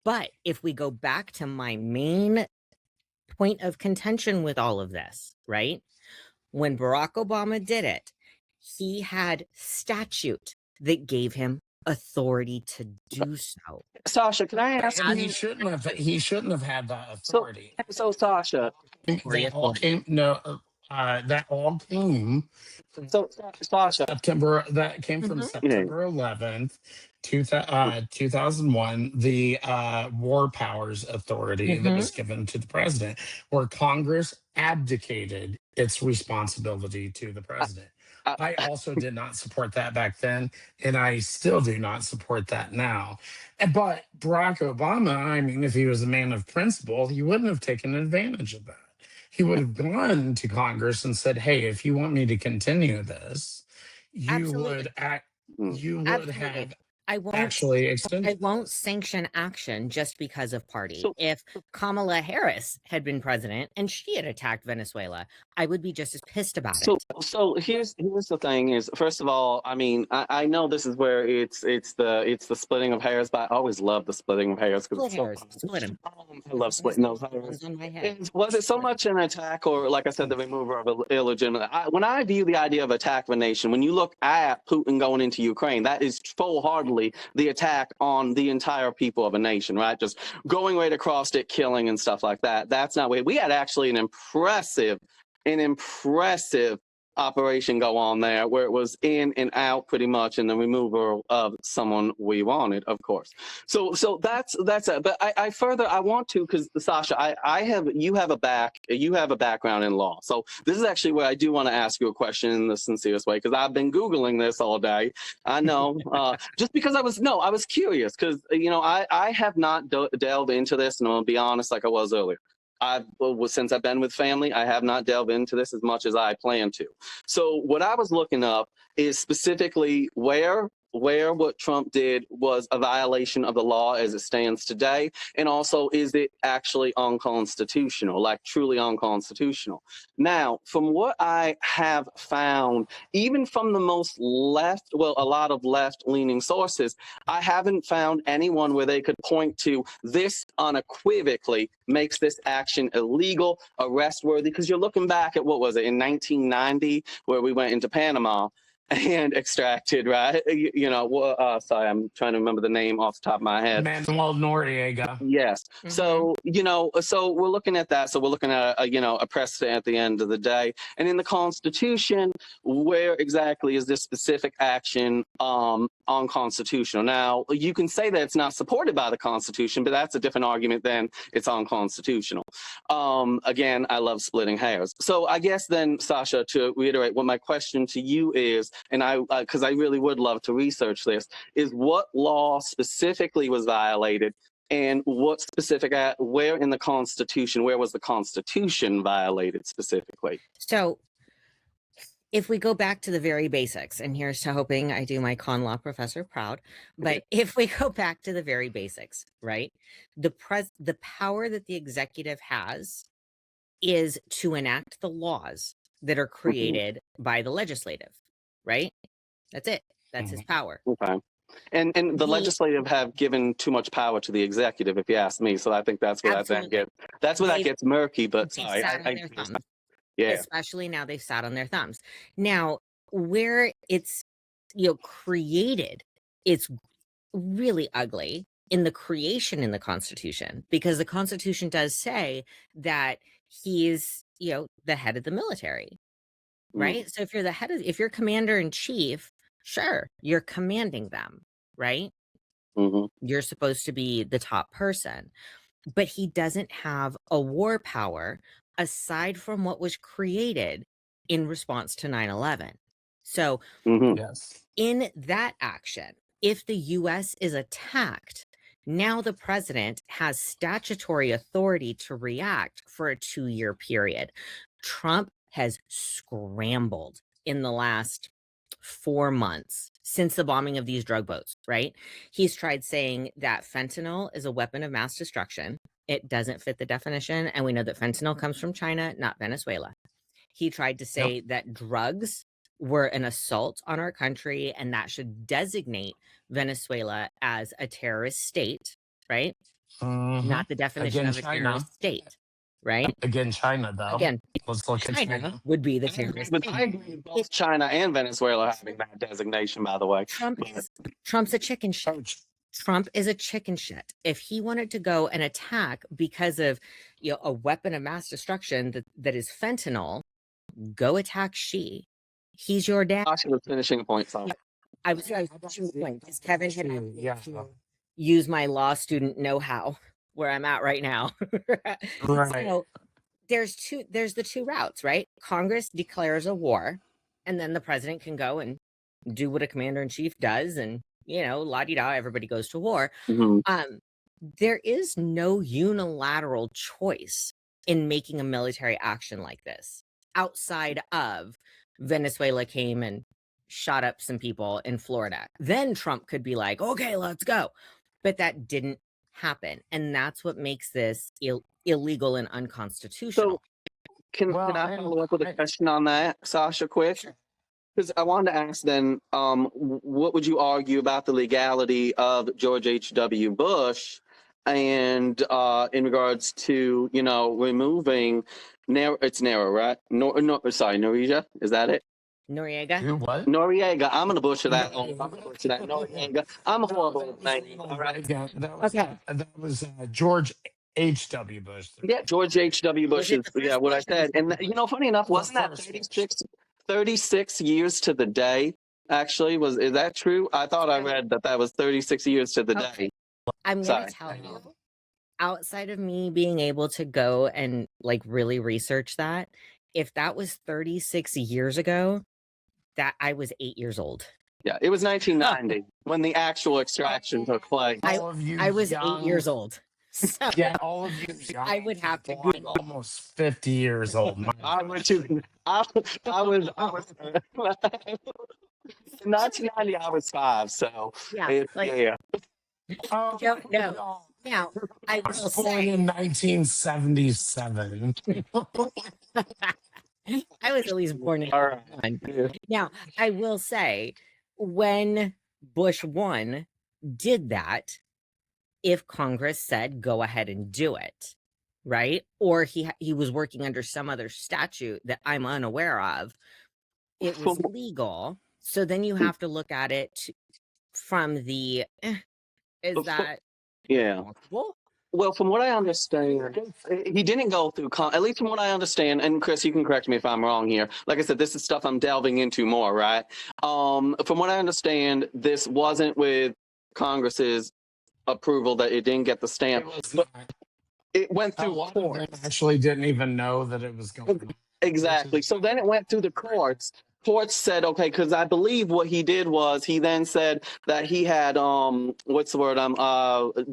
but if we go back to my main point of contention with all of this, right? When Barack Obama did it, he had statute that gave him authority to do so. Sasha, can I ask you? He shouldn't have had that authority. So Sasha, that all came. So Sasha, September, that came from September 11th, 2001, the War Powers Authority that was given to the president, where Congress abdicated its responsibility to the president. I also did not support that back then, and I still do not support that now. But Barack Obama, I mean, if he was a man of principle, he wouldn't have taken advantage of that. He would have gone to Congress and said, "Hey, if you want me to continue this, you would have actually extended. I won't sanction action just because of party. If Kamala Harris had been president and she had attacked Venezuela, I would be just as pissed about it. So here's the thing: is first of all, I mean, I know this is where it's the splitting of hairs, but I always love the splitting of hairs because split them. I love splitting those hairs. Was it so much an attack, or like I said, the remover of illegitimate? When I view the idea of attack of a nation, when you look at Putin going into Ukraine, that is full-heartedly the attack on the entire people of a nation, right? Just going right across it, killing and stuff like that. That's not way. We had actually an impressive operation go on there where it was in and out pretty much, and the removal of someone we wanted, of course. So that's it. But I want to, because Sasha, you have a background in law. So this is actually where I do want to ask you a question in the sincerest way, because I've been Googling this all day. I know, just because I was curious, because I have not delved into this, and I'm gonna be honest, like I was earlier. Since I've been with family, I have not delved into this as much as I plan to. So what I was looking up is specifically where what Trump did was a violation of the law as it stands today, and also is it actually unconstitutional, like truly unconstitutional. Now, from what I have found, even from the most a lot of left-leaning sources, I haven't found anyone where they could point to this unequivocally makes this action illegal, arrest-worthy, because you're looking back at, what was it, in 1990, where we went into Panama and extracted, right? Sorry, I'm trying to remember the name off the top of my head. Manuel Noriega. Yes. So we're looking at that. So we're looking at a precedent at the end of the day. And in the Constitution, where exactly is this specific action unconstitutional? Now, you can say that it's not supported by the Constitution, but that's a different argument than it's unconstitutional. Again, I love splitting hairs. So I guess then, Sasha, to reiterate, what my question to you is, and because I really would love to research this, is what law specifically was violated, and what specific, where in the Constitution, where was the Constitution violated specifically? So if we go back to the very basics, and here's to hoping I do my con law professor proud, but if we go back to the very basics, right? The power that the executive has is to enact the laws that are created by the legislative, right? That's it. That's his power. Okay. And the legislative have given too much power to the executive, if you ask me. So I think that's where that gets murky. But sorry, especially now they've sat on their thumbs. Now, where it's created, it's really ugly in the creation in the Constitution, because the Constitution does say that he's the head of the military. right? So if you're if you're commander in chief, sure, you're commanding them, right? You're supposed to be the top person, but he doesn't have a war power aside from what was created in response to 9/11. So Yes. in that action, if the US is attacked, now the president has statutory authority to react for a 2-year period. Trump has scrambled in the last 4 months since the bombing of these drug boats, right? He's tried saying that fentanyl is a weapon of mass destruction. It doesn't fit the definition. And we know that fentanyl comes from China, not Venezuela. He tried to say that drugs were an assault on our country and that should designate Venezuela as a terrorist state, right? Not the definition Again, of a terrorist state, right? Again, China, though. Again, Let's look at China would be the terrorist But I agree with both China and Venezuela having that designation, by the way. Trump's a chicken shit. Trump is a chicken shit. If he wanted to go and attack because of a weapon of mass destruction that is fentanyl, go attack Xi. He's your dad. I was finishing a point. So. I was finishing the point because Kevin had use my law student know-how where I'm at right now. Right. So there's the two routes, right? Congress declares a war, and then the president can go and do what a commander-in-chief does, and la-di-da, everybody goes to war. There is no unilateral choice in making a military action like this outside of Venezuela came and shot up some people in Florida. Then Trump could be like, okay, let's go. But that didn't happen. And that's what makes this illegal and unconstitutional. So can I follow up with a question on that, Sasha, quick? Because I wanted to ask then, what would you argue about the legality of George H.W. Bush and in regards to, removing, it's narrow, right? Noriega, is that it? Noriega? Who, what? Noriega. I'm going to butcher that. Noriega. I'm horrible at names. All right. That was George H.W. Bush. Yeah, George H.W. Bush is what I said. And, funny enough, wasn't that 36 years to the day, actually? Is that true? I thought I read that was 36 years to the day. I'm going to tell you, outside of me being able to go and really research that, if that was 36 years ago, that I was 8 years old. Yeah, it was 1990 when the actual extraction took place. I was 8 years old. So all of you. I would have to be almost 50 years old. I was in 1990. I was 5. So no. Now I will say in 1977. I was at least born in. Now I will say when Bush 1 did that, if Congress said go ahead and do it, right? Or he was working under some other statute that I'm unaware of, it was legal. So then you have to look at it from the is that possible? Well, from what I understand, he didn't go through, at least from what I understand, and Chris, you can correct me if I'm wrong here. Like I said, this is stuff I'm delving into more, right? From what I understand, this wasn't with Congress's approval, that it didn't get the stamp. It went through courts. Actually didn't even know that it was going on. Exactly. So then it went through the courts. Courts said, okay, because I believe what he did was he then said that he had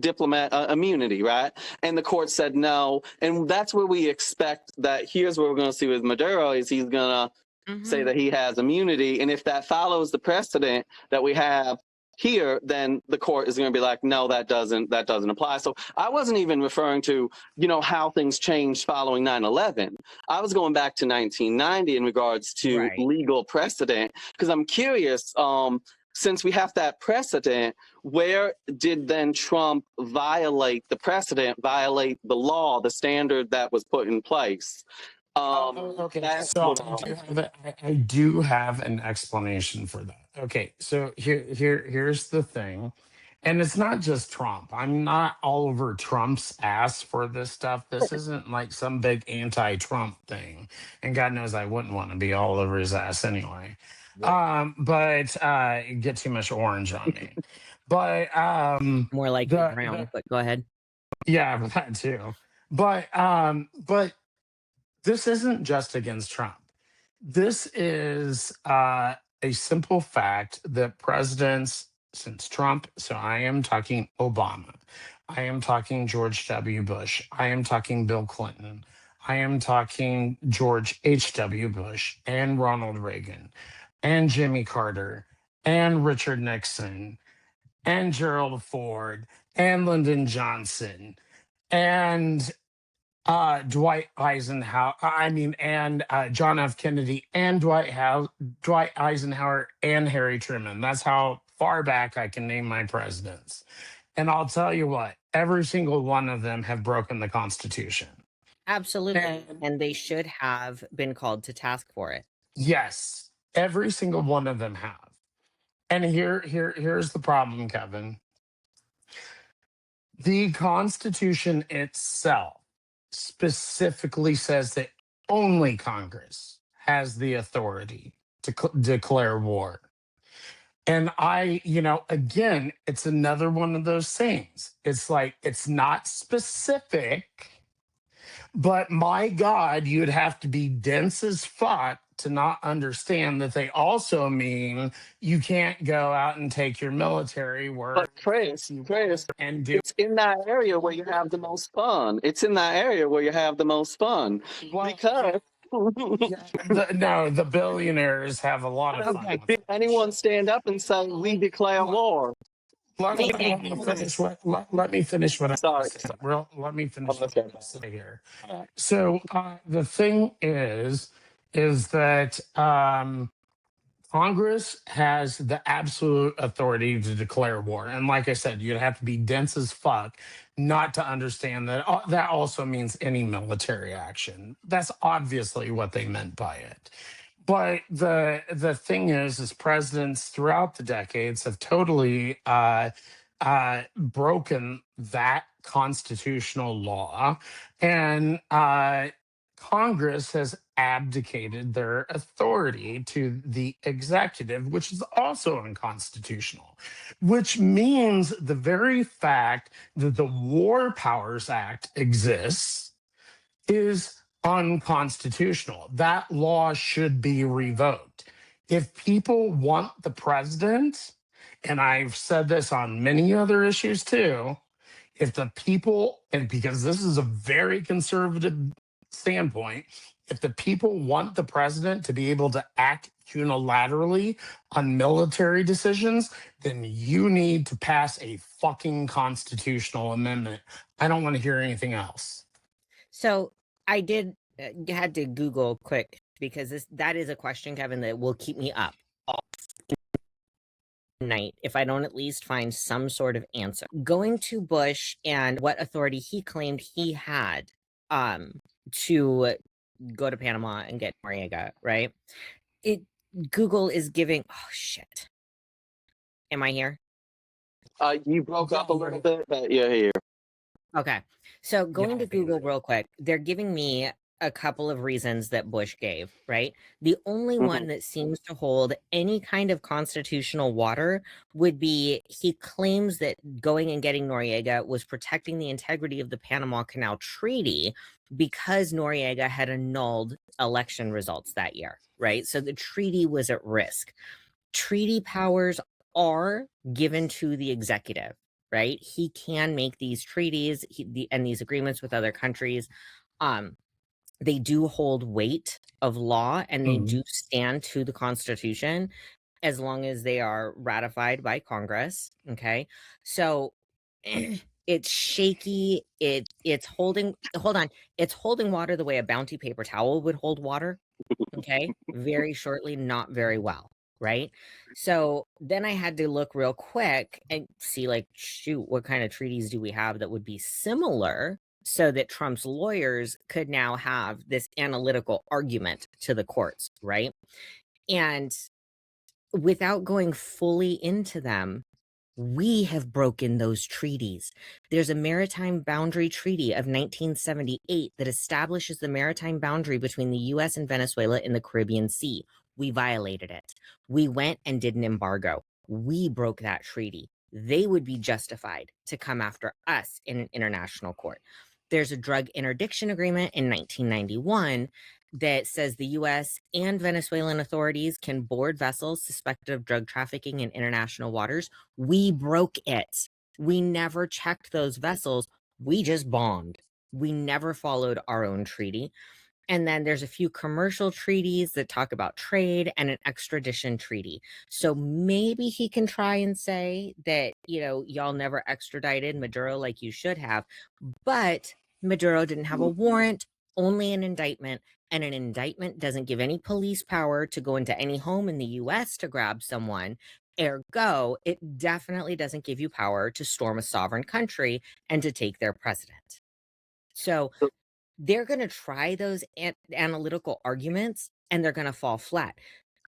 diplomat immunity, right? And the court said no. And that's where we expect that here's what we're going to see with Maduro is he's going to say that he has immunity. And if that follows the precedent that we have here, then the court is going to be like, no, that doesn't apply. So I wasn't even referring to, how things changed following 9/11. I was going back to 1990 in regards to legal precedent, because I'm curious, since we have that precedent, where did then Trump violate the precedent, violate the law, the standard that was put in place? Okay, so I do have an explanation for that. Okay, so here's the thing, And it's not just Trump. I'm not all over Trump's ass for this stuff. This isn't like some big anti-Trump thing. And God knows I wouldn't want to be all over his ass anyway. But get too much orange on me. But more like brown, but go ahead. Yeah, that too. But this isn't just against Trump. This is a simple fact that presidents since Trump, so I am talking Obama, I am talking George W. Bush, I am talking Bill Clinton, I am talking George H.W. Bush and Ronald Reagan and Jimmy Carter and Richard Nixon and Gerald Ford and Lyndon Johnson and Dwight Eisenhower, and John F. Kennedy, and Dwight Eisenhower, and Harry Truman. That's how far back I can name my presidents. And I'll tell you what, every single one of them have broken the Constitution. Absolutely. And they should have been called to task for it. Yes, every single one of them have. And here's the problem, Kevin. The Constitution itself specifically says that only Congress has the authority to declare war. And again, it's another one of those things. It's like, it's not specific, but my God, you'd have to be dense as fuck to not understand that they also mean you can't go out and take your military work. But Chris, and do it's in that area where you have the most fun. It's in that area where you have the most fun. Because the billionaires have a lot of fun. did anyone stand up and say, we declare war? Let me finish what I'm Sorry. saying. Let me finish what I'm saying here. So the thing is that Congress has the absolute authority to declare war. And like I said, you'd have to be dense as fuck not to understand that that also means any military action. That's obviously what they meant by it. But the thing is presidents throughout the decades have totally broken that constitutional law, and Congress has abdicated their authority to the executive, which is also unconstitutional, which means the very fact that the War Powers Act exists is unconstitutional. That law should be revoked. If people want the president, and I've said this on many other issues too, if the people, and because this is a very conservative standpoint, if the people want the president to be able to act unilaterally on military decisions, then you need to pass a fucking constitutional amendment. I don't want to hear anything else. So I had to Google quick because that is a question, Kevin, that will keep me up all night if I don't at least find some sort of answer. Going to Bush and what authority he claimed he had to go to Panama and get Noriega, right? Google is giving, oh shit. Am I here? You broke up a little bit, but you're here. Okay. So going to Google real quick, they're giving me a couple of reasons that Bush gave, right? The only one that seems to hold any kind of constitutional water would be he claims that going and getting Noriega was protecting the integrity of the Panama Canal Treaty because Noriega had annulled election results that year, right? So the treaty was at risk. Treaty powers are given to the executive, right? He can make these treaties and these agreements with other countries. They do hold weight of law and they do stand to the Constitution as long as they are ratified by Congress. Okay. So it's shaky. It's holding water the way a bounty paper towel would hold water. Okay. Very shortly, not very well. Right. So then I had to look real quick and see, like, shoot, what kind of treaties do we have that would be similar so that Trump's lawyers could now have this analytical argument to the courts. Right. And without going fully into them, We have broken those treaties. There's a maritime boundary treaty of 1978 that establishes the maritime boundary between the US and Venezuela in the Caribbean Sea. We violated it. We went and did an embargo. We broke that treaty. They would be justified to come after us in an international court. There's a drug interdiction agreement in 1991 that says the US and Venezuelan authorities can board vessels suspected of drug trafficking in international waters. We broke it. We never checked those vessels. We just bombed. We never followed our own treaty. And then there's a few commercial treaties that talk about trade and an extradition treaty. So maybe he can try and say that, y'all never extradited Maduro like you should have. But Maduro didn't have a warrant, only an indictment. And an indictment doesn't give any police power to go into any home in the US to grab someone. Ergo, it definitely doesn't give you power to storm a sovereign country and to take their president. So they're going to try those analytical arguments and they're going to fall flat.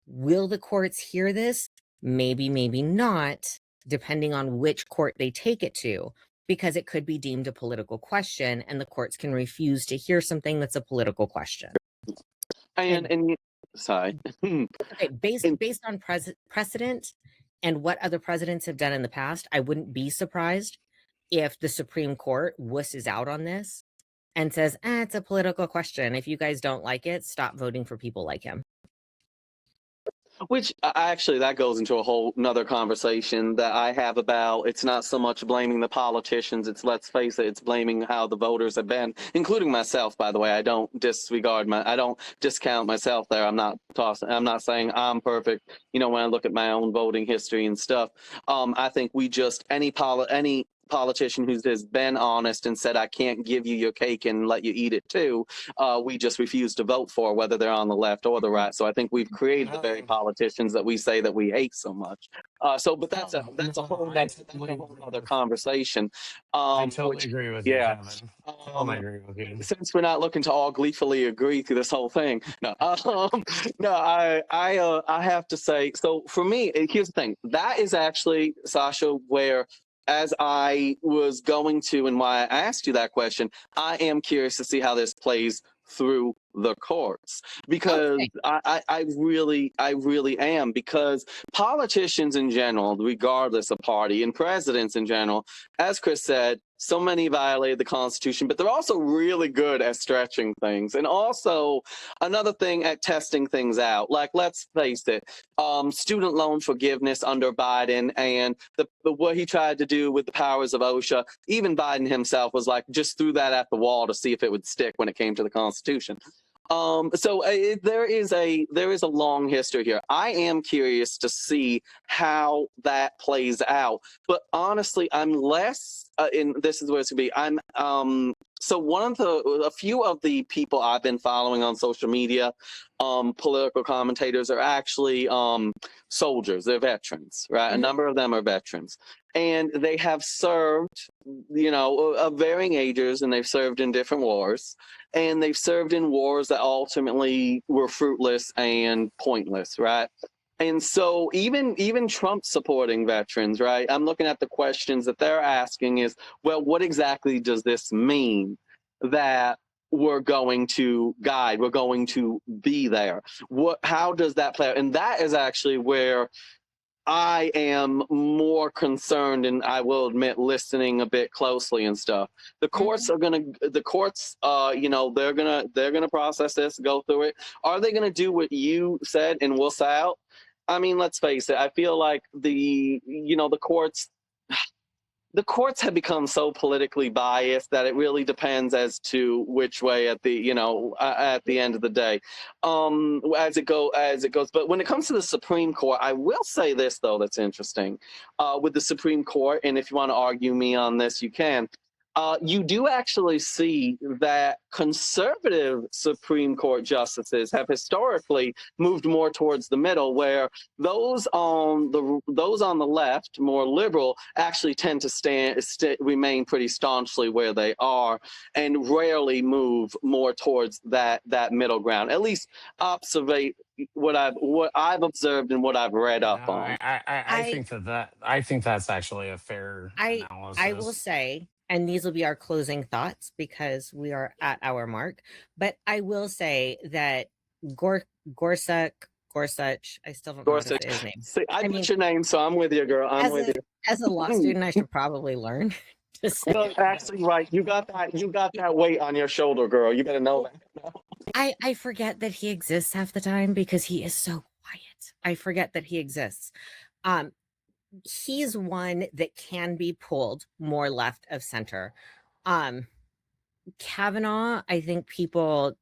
Will the courts hear this? Maybe, maybe not, depending on which court they take it to, because it could be deemed a political question and the courts can refuse to hear something that's a political question. Sorry. Okay, based on precedent and what other presidents have done in the past, I wouldn't be surprised if the Supreme Court wusses out on this and says, it's a political question. If you guys don't like it, stop voting for people like him. Which actually that goes into a whole nother conversation that I have about, it's not so much blaming the politicians, it's, let's face it, it's blaming how the voters have been, including myself, by the way. I don't discount myself there. I'm not saying I'm perfect, when I look at my own voting history and stuff. I think any politician who has been honest and said, I can't give you your cake and let you eat it too, we just refuse to vote for, whether they're on the left or the right. So I think we've created the very politicians that we say that we hate so much. But that's a whole other conversation. I totally agree with you, Kevin. Totally agree with you. Since we're not looking to all gleefully agree through this whole thing, I have to say, so for me, here's the thing. That is actually, Sasha, where, as I was going to, and why I asked you that question, I am curious to see how this plays through the courts, because I really am, because politicians in general, regardless of party, and presidents in general, as Chris said, so many violate the Constitution, but they're also really good at stretching things, and also another thing at testing things out. Like, let's face it, student loan forgiveness under Biden, and what he tried to do with the powers of OSHA, even Biden himself was like, just threw that at the wall to see if it would stick when it came to the Constitution. There is a long history here. I am curious to see how that plays out, but honestly, I'm less this is where it's gonna be. A few of the people I've been following on social media, political commentators, are actually soldiers. They're veterans, right? Mm-hmm. A number of them are veterans, and they have served, of varying ages, and they've served in different wars, and they've served in wars that ultimately were fruitless and pointless, right? And so even Trump supporting veterans, right? I'm looking at the questions that they're asking is, well, what exactly does this mean that we're going to guide, we're going to be there? How does that play out? And that is actually where I am more concerned, and I will admit, listening a bit closely and stuff. The courts they're gonna process this, go through it. Are they gonna do what you said and wuss out? I mean, let's face it. I feel like the courts have become so politically biased that it really depends as to which way at the end of the day, as it goes. But when it comes to the Supreme Court, I will say this though, that's interesting with the Supreme Court. And if you want to argue me on this, you can. You do actually see that conservative Supreme Court justices have historically moved more towards the middle, where those on the left, more liberal, actually tend to remain pretty staunchly where they are, and rarely move more towards that middle ground. At least what I've observed and what I've read No, up on. I I think I think that's actually a fair I will analysis. say, and these will be our closing thoughts because we are at our mark, but I will say that Gor Gorsuch, I still don't know how to Gorsuch. say his name. See, I I put mean, your name, so I'm with you, girl. I'm as with a as a law you. student, I should probably learn to say Well, it. actually, right. You got that. You got that weight on your shoulder, girl. You better know that. I forget that he exists half the time because he is so quiet. I forget that he exists. Um, he's one that can be pulled more left of center. Um, Kavanaugh, I think people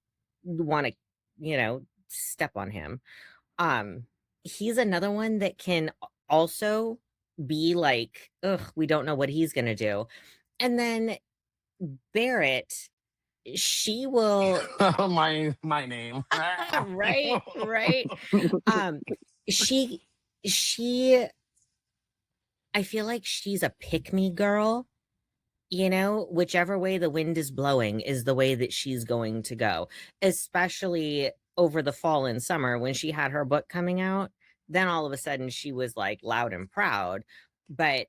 want to, step on him. He's another one that can also be like, ugh, we don't know what he's gonna do. And then Barrett, she will My name. right. Um, she she I feel like she's a pick me girl. Whichever way the wind is blowing is the way that she's going to go, especially over the fall and summer when she had her book coming out. Then all of a sudden she was like loud and proud. But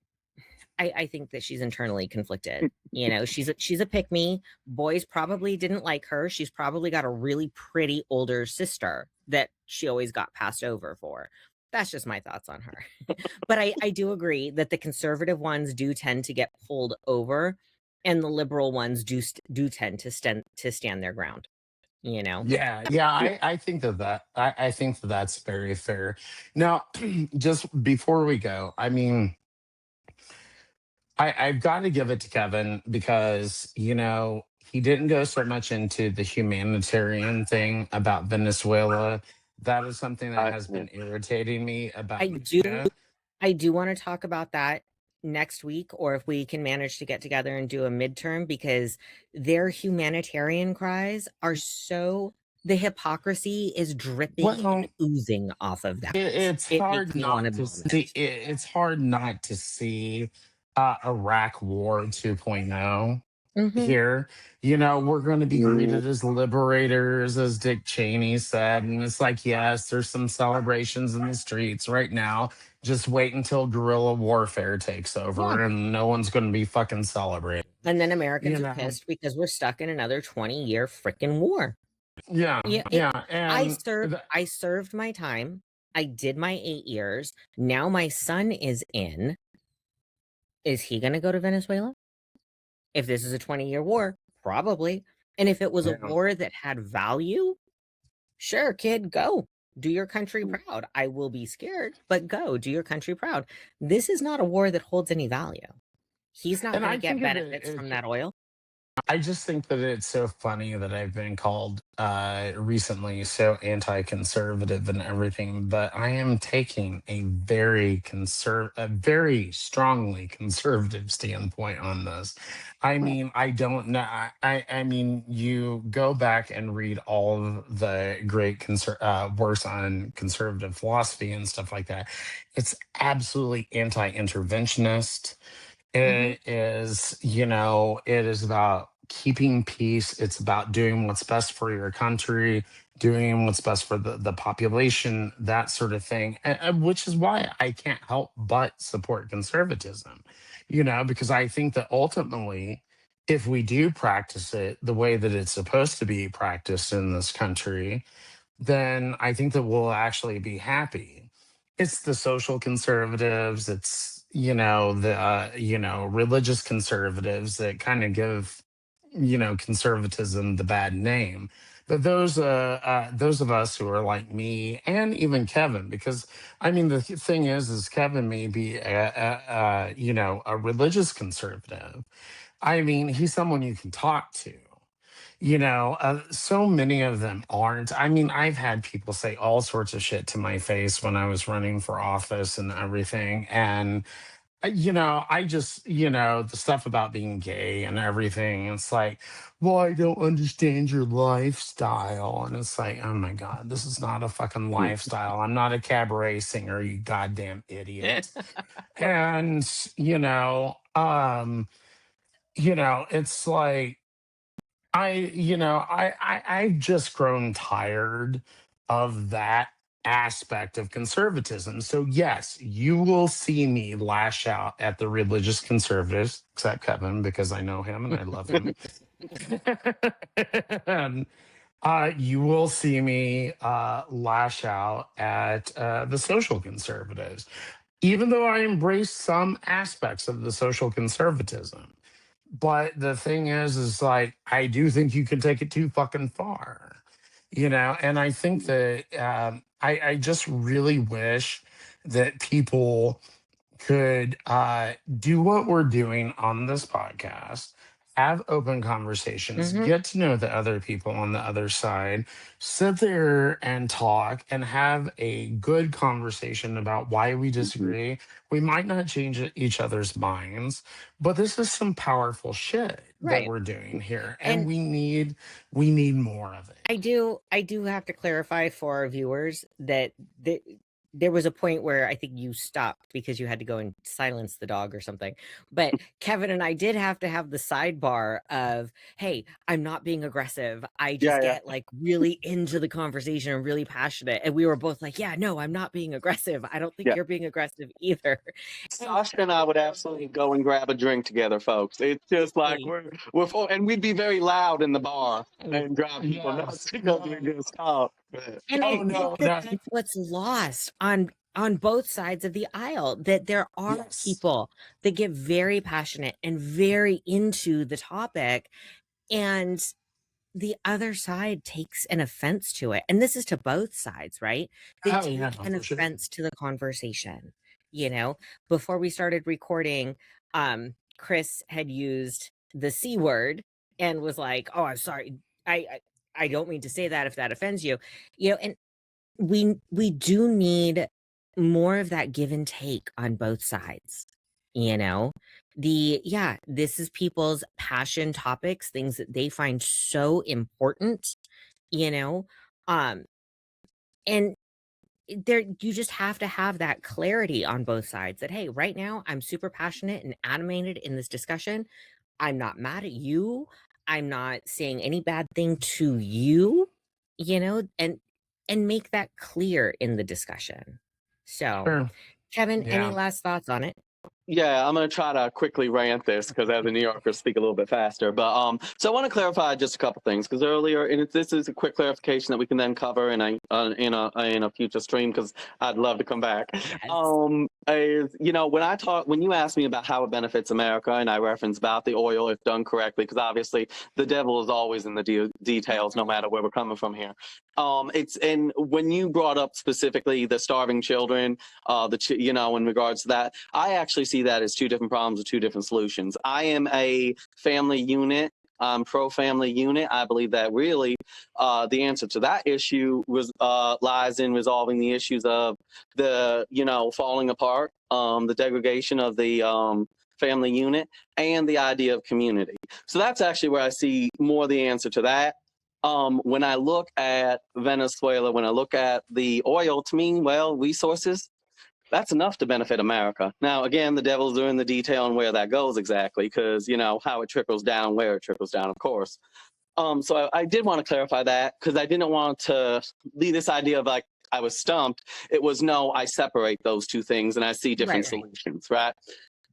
I think that she's internally conflicted. She's a pick me. Boys probably didn't like her. She's probably got a really pretty older sister that she always got passed over for. That's just my thoughts on her. But I do agree that the conservative ones do tend to get pulled over, and the liberal ones do tend to stand their ground. Yeah, I think I think that's very fair. Now, just before we go, I mean, I've got to give it to Kevin because, he didn't go so much into the humanitarian thing about Venezuela. That is something that has Yeah. been irritating me about I do Nia. I do want to talk about that next week, or if we can manage to get together and do a midterm, because their humanitarian cries are so the hypocrisy is dripping Well, and oozing off of that. it's It hard makes me want not to to vomit. see. It's hard not to see Iraq War 2.0 Hmm. here. We're going to be greeted as liberators, as Dick Cheney said. And it's like, yes, there's some celebrations in the streets right now. Just wait until guerrilla warfare takes Yeah. over and no one's going to be fucking celebrating. And then Americans You are know? pissed because we're stuck in another 20-year freaking war. Yeah, Yeah, yeah. And I served my time. I did my 8 years. Now my son is in. Is he going to go to Venezuela? If this is a 20-year war, probably. And if it was a yeah. war that had value, sure, kid, go. Do your country proud. I will be scared, but go. Do your country proud. This is not a war that holds any value. He's not And going to I get think benefits from that oil. I just think that it's so funny that I've been called recently so anti-conservative and everything, but I am taking a very strongly conservative standpoint on this. I mean, I don't know. I mean, you go back and read all of the great works on conservative philosophy and stuff like that. It's absolutely anti-interventionist. Mhm. It is about keeping peace. It's about doing what's best for your country, doing what's best for the population, that sort of thing, which is why I can't help but support conservatism, because I think that ultimately, if we do practice it the way that it's supposed to be practiced in this country, then I think that we'll actually be happy. It's the social conservatives, it's the religious conservatives that kind of give conservatism the bad name. But those of us who are like me and even Kevin, because I mean the thing is Kevin may be a religious conservative. I mean, he's someone you can talk to. So many of them aren't. I mean, I've had people say all sorts of shit to my face when I was running for office and everything. And, I just, the stuff about being gay and everything, it's like, well, I don't understand your lifestyle. And it's like, oh my God, this is not a fucking lifestyle. I'm not a cabaret singer, you goddamn idiot. And, it's like, I've just grown tired of that aspect of conservatism. So yes, you will see me lash out at the religious conservatives, except Kevin, because I know him and I love him. And, you will see me lash out at the social conservatives, even though I embrace some aspects of the social conservatism. But the thing is like, I do think you can take it too fucking far, and I think that I just really wish that people could do what we're doing on this podcast, have open conversations, get to know the other people on the other side, sit there and talk and have a good conversation about why we disagree. We might not change each other's minds, but this is some powerful shit that we're doing here, and we need more of it. I do have to clarify for our viewers that there was a point where I think you stopped because you had to go and silence the dog or something. But Kevin and I did have to have the sidebar of, hey, I'm not being aggressive. I just get like really into the conversation and really passionate. And we were both like, yeah, no, I'm not being aggressive. I don't think you're being aggressive either. Sasha and I would absolutely go and grab a drink together, folks. It's just like we're full, and we'd be very loud in the bar and drive people nuts because we just talk. And I think that's what's lost on both sides of the aisle, that there are people that get very passionate and very into the topic, and the other side takes an offense to it. And this is to both sides, right? They take an offense to the conversation. Before we started recording, Chris had used the C word and was like, oh, I'm sorry. I don't mean to say that if that offends you, and we do need more of that give and take on both sides. This is people's passion topics, things that they find so important, and there, you just have to have that clarity on both sides that, hey, right now I'm super passionate and animated in this discussion. I'm not mad at you. I'm not saying any bad thing to you, and make that clear in the discussion. So, Kevin, any last thoughts on it? Yeah, I'm going to try to quickly rant this because as a New Yorker, speak a little bit faster. But so I want to clarify just a couple things because earlier, and this is a quick clarification that we can then cover in a future stream because I'd love to come back. Yes. When you asked me about how it benefits America, and I referenced about the oil if done correctly, because obviously the devil is always in the details, no matter where we're coming from here. And when you brought up specifically the starving children, in regards to that, I actually see that as two different problems with two different solutions. I am a family unit. I'm pro-family unit. I believe that really the answer to that issue lies in resolving the issues of the, falling apart, the degradation of the family unit, and the idea of community. So that's actually where I see more the answer to that. When I look at Venezuela, when I look at the oil, to me, resources, that's enough to benefit America. Now, again, the devil's doing the detail on where that goes exactly, because, how it trickles down, where it trickles down, of course. So I did want to clarify that because I didn't want to leave this idea of like I was stumped. It was no, I separate those two things and I see different solutions, right?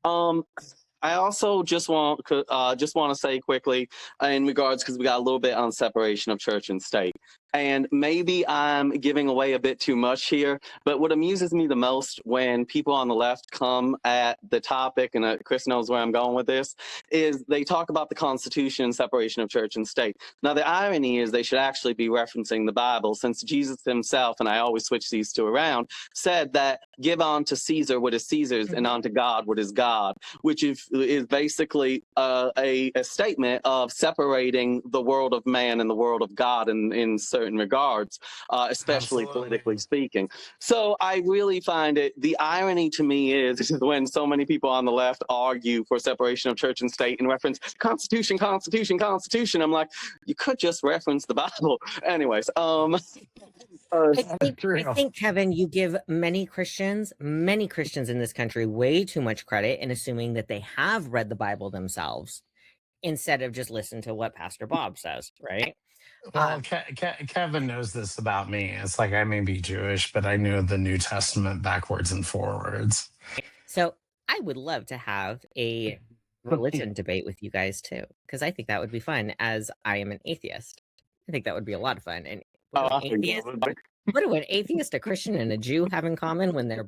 I also just want to say quickly in regards, because we got a little bit on separation of church and state. And maybe I'm giving away a bit too much here, but what amuses me the most when people on the left come at the topic, and Chris knows where I'm going with this, is they talk about the Constitution and separation of church and state. Now, the irony is they should actually be referencing the Bible, since Jesus himself, and I always switch these two around, said that give unto Caesar what is Caesar's and unto God what is God, which is basically a statement of separating the world of man and the world of God in certain regards, especially politically speaking. So I really find the irony to me is when so many people on the left argue for separation of church and state in reference Constitution, Constitution, Constitution. I'm like, you could just reference the Bible. Anyways, I think, Kevin, you give many Christians in this country way too much credit in assuming that they have read the Bible themselves instead of just listen to what Pastor Bob says, right? Well, Kevin knows this about me. It's like I may be Jewish, but I knew the New Testament backwards and forwards. So I would love to have a religion debate with you guys too, because I think that would be fun. As I am an atheist, I think that would be a lot of fun. And what do an atheist, a Christian, and a Jew have in common when they're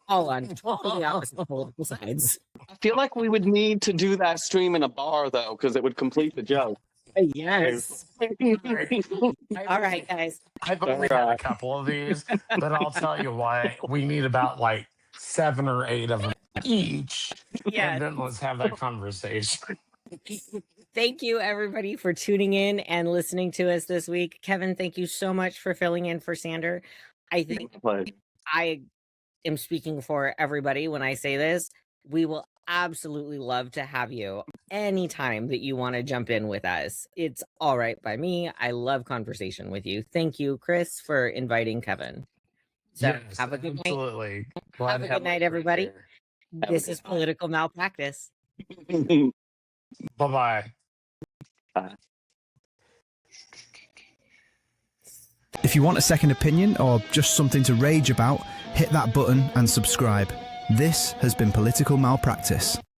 all on totally opposite political sides? I feel like we would need to do that stream in a bar though, because it would complete the joke. Yes. All right, guys. I've only had a couple of these, but I'll tell you why. We need about like 7 or 8 of them each. Yeah. And then let's have that conversation. Thank you, everybody, for tuning in and listening to us this week. Kevin, thank you so much for filling in for Sander. I think I am speaking for everybody when I say this. We will absolutely love to have you anytime that you want to jump in with us. It's all right by me. I love conversation with you. Thank you, Chris, for inviting Kevin. So yes, have a good night. Absolutely. Have a good night, everybody. This is Political Malpractice. Bye-bye. If you want a second opinion or just something to rage about, hit that button and subscribe. This has been Political Malpractice.